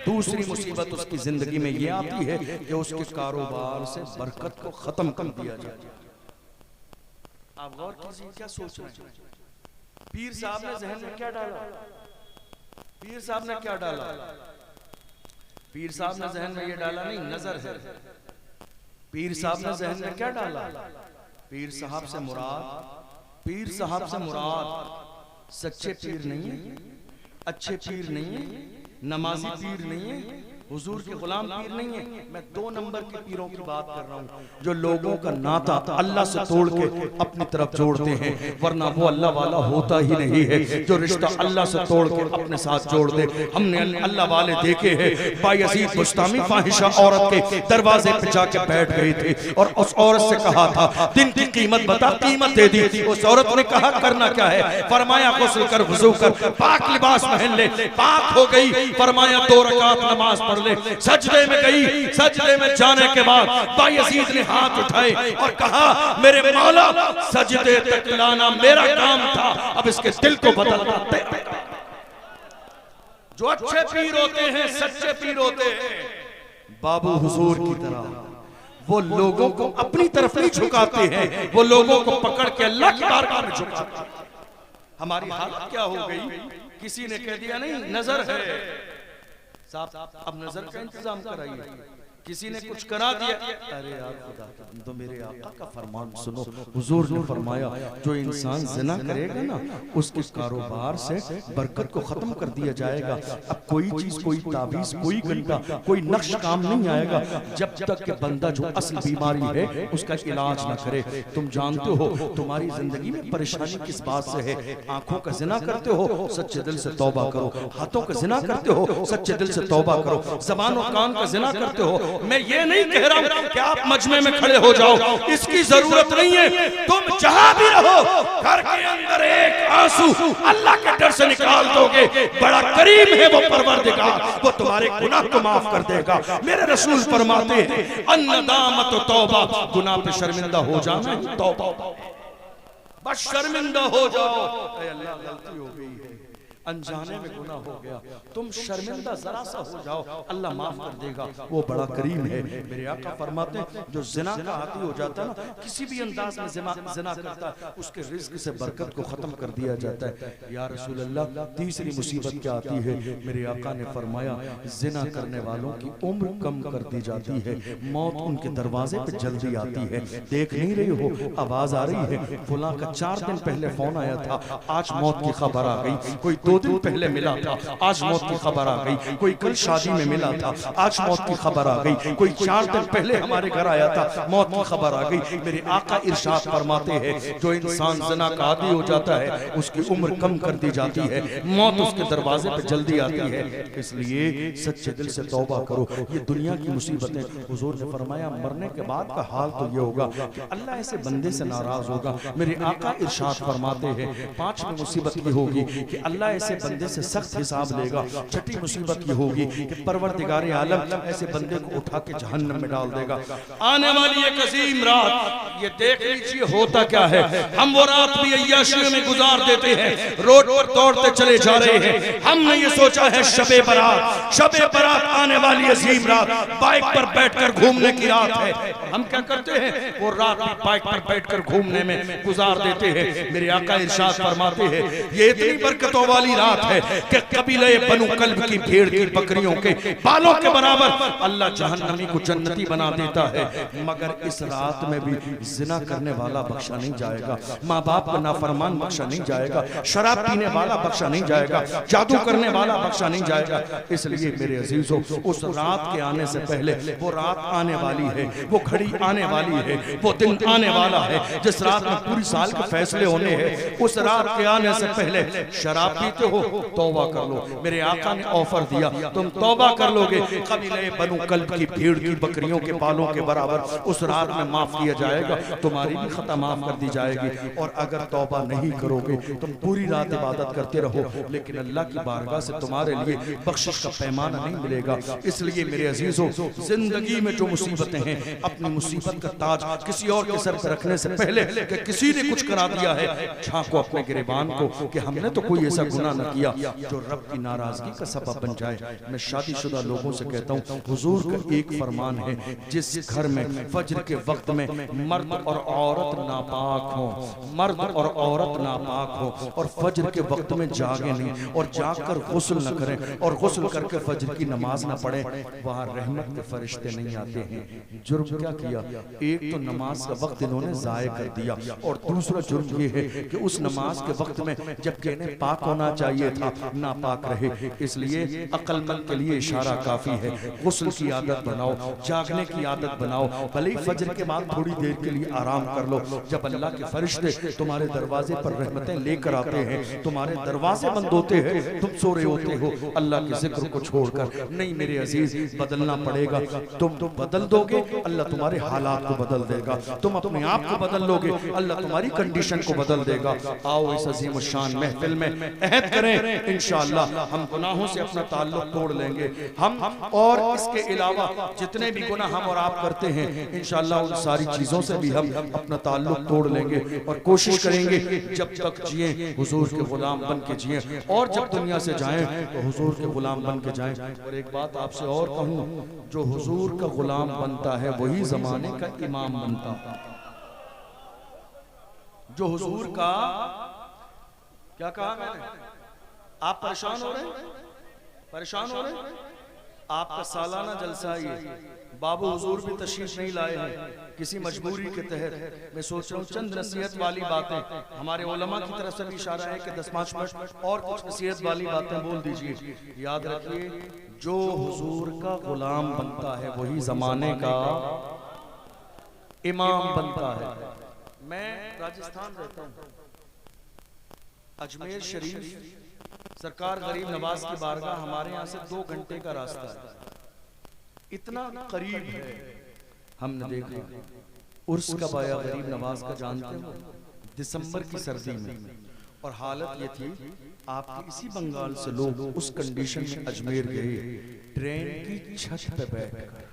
S1: दूसरी मुसीबत उसकी जिंदगी में ये आती है कि उसके कारोबार से बरकत को खत्म कर दिया जाए। आप गौर कीजिए, क्या सोच रहे हैं? पीर साहब ने जहन में क्या डाला? पीर साहब ने क्या डाला? पीर साहब ने जहन में ये डाला नहीं, नजर है। पीर साहब ने जहन में क्या डाला? पीर साहब से मुराद सच्चे पीर नहीं है, अच्छे पीर नहीं है, नमाजी पीर नहीं है, हुजूर के गुलाम पीर नहीं है। मैं 2 नंबर के पीरों की बात कर रहा हूँ, जो लोगों का नाता अल्लाह से तोड़ के अपनी तरफ जोड़ते हैं, वरना वो अल्लाह वाला होता ही नहीं है। जो रिश्ता अल्लाह से तोड़ के अपने साथ जोड़ दे, हमने अल्लाह वाले देखे हैं। बायजीद बुस्तामी फाहिशा औरत के दरवाजे पे जाके बैठ गई थी और उस औरत से कहा था, दिन की कीमत बता, कीमत दे दी। उस औरत ने कहा, करना क्या है? फरमाया, गुस्ल कर, वुजू कर, पाक लिबास पहन ले। पाक हो गई, फरमाया 2 रकात नमाज पढ़ ले। सजदे में गई, सजदे में जाने के बाद बायजीद ने हाथ उठाए और कहा, मेरे मौला, सजदे तक लाना मेरा काम था, अब इसके दिल को बदलना तेरा। जो अच्छे पीर होते हैं, सच्चे पीर होते हैं, बाबू हुजूर की तरह, वो लोगों को अपनी तरफ नहीं झुकाते हैं, वो लोगों को पकड़ के अल्लाह की बारगाह में झुकाते हैं। हमारी हालत क्या हो गई? किसी ने कह दिया, नहीं नजर है साहब, अब नजर का इंतजाम कराइए। किसी ने कुछ करा दिया, अरे यार खुदा, तो मेरे आका का फरमान सुनो। हुजूर ने फरमाया, जो इंसान ज़िना करेगा ना, उसके कारोबार से बरकत को खत्म कर दिया जाएगा। अब कोई चीज, कोई ताबीज, कोई घंटा, कोई नक्श काम नहीं आएगा जब तक कि बंदा जो असल बीमारी है उसका इलाज ना करे। तुम जानते हो तुम्हारी जिंदगी में परेशानी किस बात से है? आंखों का ज़िना करते हो, सच्चे दिल से तौबा करो। हाथों का ज़िना करते हो, सच्चे दिल से तौबा करो। ज़बान और कान का ज़िना करते हो, मैं ये नहीं कह रहा हूं कि आप मजमे में खड़े हो जाओ, इसकी जरूरत नहीं है। तुम जहां भी रहो, घर के अंदर एक आंसू अल्लाह के डर से निकाल दोगे, बड़ा करीम है वो परवरदिगार, वो तुम्हारे गुनाह को माफ कर देगा। मेरे रसूल फरमाते हैं, अन्नदामत तौबा, गुनाह पे शर्मिंदा हो जाना तौबा, बस शर्मिंदा हो जाओ, अल्लाह गलती हो गई है, अनजाने में गुनाह हो गया, तुम शर्मिंदा जरा सा हो जाओ, अल्लाह माफ कर देगा, वो बड़ा करीम है। मेरे आका फरमाते हैं, जो जिना का आदी हो जाता है ना, किसी भी अंदाज में जिना करता है, उसके रिज्क से बरकत को खत्म कर दिया जाता है। या रसूल अल्लाह, तीसरी मुसीबत क्या आती है? मेरे आका ने फरमाया, जिना करने वालों की उम्र कम कर दी जाती है, मौत उनके दरवाजे पे जल्दी आती है। देख नहीं रही हो, आवाज आ रही है, फुला का 4 दिन पहले फोन आया था, आज मौत की खबर आ गई। कोई 2 दिन पहले मिला था, आज मौत की खबर आ गई। कोई कल शादी में मिला था, आज मौत की खबर आ गई। कोई 4 दिन पहले हमारे घर आया था, मौत की खबर आ गई। मेरे आका इरशाद फरमाते हैं, जो इंसान ज़िना का आदी हो जाता है, उसकी उम्र कम कर दी जाती है, मौत उसके दरवाजे पे जल्दी आती है। इसलिए सच्चे दिल से तौबा करो। ये दुनिया की मुसीबतें, हुजूर ने फरमाया, मरने के बाद का हाल तो ये होगा कि अल्लाह ऐसे बंदे से नाराज होगा। मेरे आका इरशाद फरमाते हैं, 5वीं मुसीबत ये होगी कि अल्लाह ऐसे बंदे से सख्त हिसाब लेगा। छठी मुसीबत ये होगी कि परवरदिगार आलम ऐसे बंदे को उठा के जहन्नम में डाल देगा। आने वाली एक अजीम रात, ये देख लीजिए होता क्या है। हम वो रात भी अय्याशियों में गुजार देते हैं, रोड पर दौड़ते चले जा रहे हैं। हमने ये सोचा है शबे बारात आने वाली अजीम रात, बाइक पर बैठकर घूमने की रात है। हम क्या करते हैं, वो रात बाइक पर बैठकर घूमने में गुजार देते हैं। मेरे आका इरशाद फरमाते हैं ये इतनी बरकतों वाली रात है कि कबीले बनु कल्ब की भेड़ की बकरियों के बालों के बराबर अल्लाह जहन्नमी को जन्नती बना देता है। मगर इस रात में भी जिना करने वाला बख्शा नहीं जाएगा, माँ बाप का नाफरमान बख्शा नहीं जाएगा, शराब पीने वाला बख्शा नहीं जाएगा, जादू करने वाला बख्शा नहीं जाएगा। इसलिए मेरे अजीजों, उस रात के आने से पहले वो रात आने वाली है, वो घड़ी आने वाली है, वो दिन आने वाला है जिस रात में पूरी साल के फैसले होने हैं। उस रात के आने से पहले शराब पीते हो तौबा कर लो। मेरे आका ने ऑफर दिया, तुम तौबा कर लोगे कबीले बनु कल्ब की भीड़ की बकरियों के बालों के बराबर उस रात में माफ किया जाएगा, तुम्हारी भी खता माफ कर दी जाएगी। और अगर तौबा नहीं करोगे तुम पूरी रात इबादत करते रहो, लेकिन अल्लाह की बारगाह से तुम्हारे लिए बख्शिश का पैमाना नहीं मिलेगा। इसलिए मेरे अजीजों, जिंदगी में जो मुसीबतें हैं, अपनी मुसीबत का ताज किसी और के सर पर रखने से पहले कि किसी ने कुछ करा दिया है, झांको अपने गिरेबान को कि हमने तो कोई ऐसा गुनाह न किया जो रब की नाराजगी का सबब बन जाए। मैं शादीशुदा लोगों से कहता हूँ, हुजूर का एक फरमान है, जिस घर में फज्र के वक्त में मर्द और औरत नापाक हो, मर्द और औरत नापाक हो और फज्र के वक्त में जागे नहीं और जाकर गुस्ल न करें और गुस्ल करके फज्र की नमाज न पढ़े, वहाँ रहमत के फरिश्ते नहीं आते हैं। जुर्म क्या किया, एक तो नमाज का वक्त इन्होंने जाया कर दिया और दूसरा जुर्म ये है कि उस नमाज के वक्त में जबकि इन्हें पाक होना चाहिए था नापाक रहे। इसलिए अक्लमंद के लिए इशारा काफी है, गुस्ल की आदत बनाओ, जागने की आदत बनाओ, भले ही फज्र के बाद थोड़ी देर के लिए आराम कर लो। जब अल्लाह के फरिश्ते तुम्हारे दरवाजे पर रहमतें लेकर आते हैं, तुम्हारे दरवाजे बंद होते हैं, तुम सो रहे होते हो अल्लाह के जिक्र को छोड़कर, नहीं मेरे अजीज बदलना पड़ेगा। तुम बदल दोगे अल्लाह तुम्हारे हालात को बदल देगा, तुम अपने आप को बदल लोगे अल्लाह तुम्हारी कंडीशन को बदल देगा। आओ इस अजीम शान महफिल में अहद करें, इंशाअल्लाह हम गुनाहों से अपना ताल्लुक तोड़ लेंगे। हम और इसके अलावा जितने भी गुनाह हम और आप करते हैं, इंशाअल्लाह उन सारी चीजों से भी हम अपना ताल्लुक तोड़ लेंगे और कोशिश करेंगे जब तक जिए हुजूर के गुलाम बन के जिए, और जब दुनिया से जाएं तो हुजूर के गुलाम बन के जाएं। और एक बात आपसे और कहूं, जो हुजूर का गुलाम बनता है वही जमाने का इमाम बनता है। जो हुजूर का, क्या कहा मैंने, आप परेशान हो रहे हैं, परेशान हो रहे हैं, आपका सालाना जलसा ये बाबू हुजूर भी तशरीफ नहीं लाए हैं किसी मजबूरी के तहत। मैं सोच रहा हूँ चंद नसीहत वाली बातें, हमारे उलमा की तरफ से भी इशारा है कि 10-5 मिनट और कुछ नसीहत वाली बातें बोल दीजिए। याद रखिए, जो हुजूर का गुलाम बनता है वही जमाने का इमाम बनता है। मैं राजस्थान रहता हूँ, अजमेर शरीफ सरकार गरीब नवाज की बारगाह हमारे यहाँ से 2 घंटे का रास्ता है, इतना करीब है। हमने देखा उर्स कब आया गरीब नवाज का जानते हो, दिसंबर की सर्दी में, और हालत ये थी आपके इसी बंगाल से लोग उस कंडीशन में अजमेर गए, ट्रेन की छत पे बैठकर,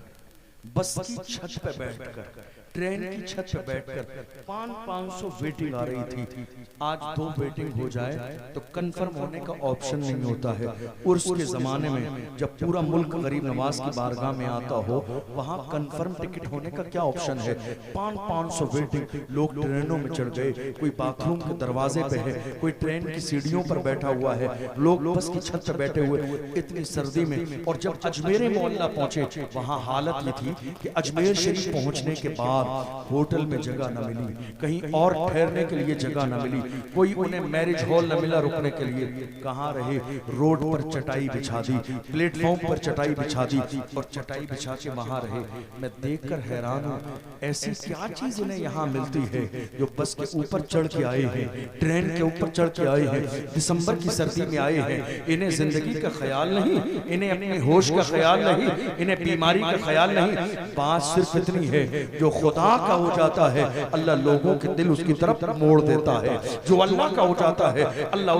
S1: बस की छत पे बैठकर, ट्रेन की छत पे बैठकर 500 वेटिंग आ रही थी। आज 2 वेटिंग हो जाए तो कंफर्म होने का ऑप्शन नहीं होता है। उर्स के जमाने में जब पूरा मुल्क गरीब नवाज की बारगाह में आता हो, वहां कंफर्म टिकट होने का क्या ऑप्शन है। 500 वेटिंग, लोग ट्रेनों में चढ़ गए, कोई बाथरूम के दरवाजे पे है, कोई ट्रेन की सीढ़ियों पर बैठा हुआ है, लोग बस की छत पर बैठे हुए इतनी सर्दी में। और जब अजमेर मोहल्ला पहुंचे, वहां हालत ये थी कि अजमेर शरीफ पहुंचने के बाद होटल में जगह न मिली, कहीं और ठहरने के लिए जगह न मिली, कोई उन्हें मैरिज हॉल न मिला रुकने के लिए। कहाँ रहे, रोड पर चटाई बिछा दी, प्लेटफॉर्म पर चटाई बिछा दी और चटाई बिछा के वहां रहे। मैं देखकर हैरान हूँ, ऐसी क्या चीज इन्हें यहाँ मिलती है जो बस के ऊपर चढ़ के आए हैं, ट्रेन के ऊपर चढ़ के आए हैं, दिसंबर की सर्दी में आए हैं। इन्हें जिंदगी का ख्याल नहीं, इन्हें अपने होश का ख्याल नहीं, इन्हें बीमारी का ख्याल नहीं। बात सिर्फ इतनी है, जो खुदा खुदा का हो जाता है अल्लाह लोगों के दिल उसकी तरफ मोड़ देता है। जो अल्लाह का हो जाता है अल्लाह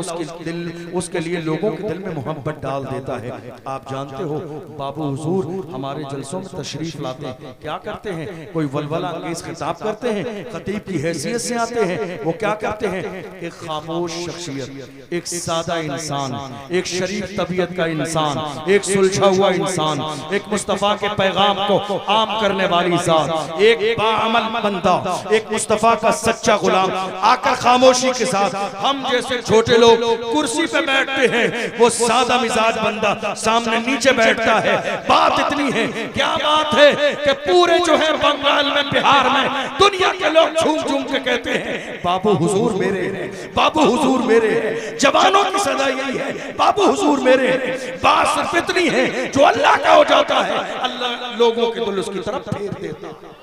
S1: उसके लिए लोगों के दिल में मोहब्बत डाल देता है। आप जानते हो बाबू हुजूर हमारे जलसों में तशरीफ लाते हैं, क्या करते हैं? कोई वलवला अंगेज खिताब करते हैं, खतीब की हैसियत से आते हैं, वो क्या करते हैं? एक खामोश शख्सियत, एक सादा इंसान, एक शरीफ तबीयत का इंसान, एक सुलझा हुआ इंसान, एक मुस्तफा के पैगाम को आम करने वाली जात, एक बाअमल बंदा, एक मुस्तफा का सच्चा गुलाम आकर खामोशी के साथ हम जैसे छोटे लोग कुर्सी पे बैठते हैं, वो सादा मिजाज बंदा सामने नीचे बैठता है। बात इतनी है, क्या बात है कि पूरे जो है बंगाल में, बिहार में, दुनिया के लोग झूम झूम के कहते हैं बाबू हुजूर मेरे हैं, बाबू हुजूर मेरे हैं। जवानों की सदा यही है, बाबू हुजूर मेरे हैं। बात सिर्फ इतनी है, जो अल्लाह का हो जाता है अल्लाह लोगों के दिल उसकी तरफ फेर देता है।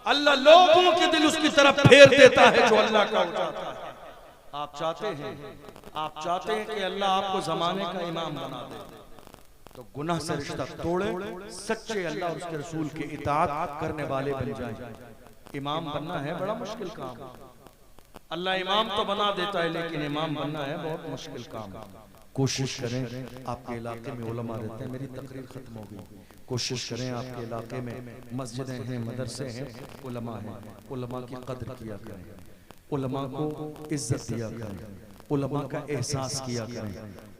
S1: अल्लाह लोगों के दिल उसकी तरफ फेर देता है जो अल्लाह का हो जाता है। आप चाहते हैं कि अल्लाह आपको जमाने का इमाम बना दे, तो गुनाह से रिश्ता तोड़े, सच्चे अल्लाह और उसके रसूल की इताअत करने वाले बन जाएं। इमाम बनना है बड़ा मुश्किल काम। अल्लाह इमाम तो बना देता है, लेकिन इमाम बनना है बहुत मुश्किल काम। कोशिश करें, आपके इलाके में उलमा रहते हैं, मेरी तकरीर खत्म हो गई, कोशिश करें आपके इलाके में मस्जिदें हैं, मदरसे हैं, उलमा हैं, उलमा की कदर किया करें, उलमा को इज्जत दिया करें, उलमा का एहसास किया करें,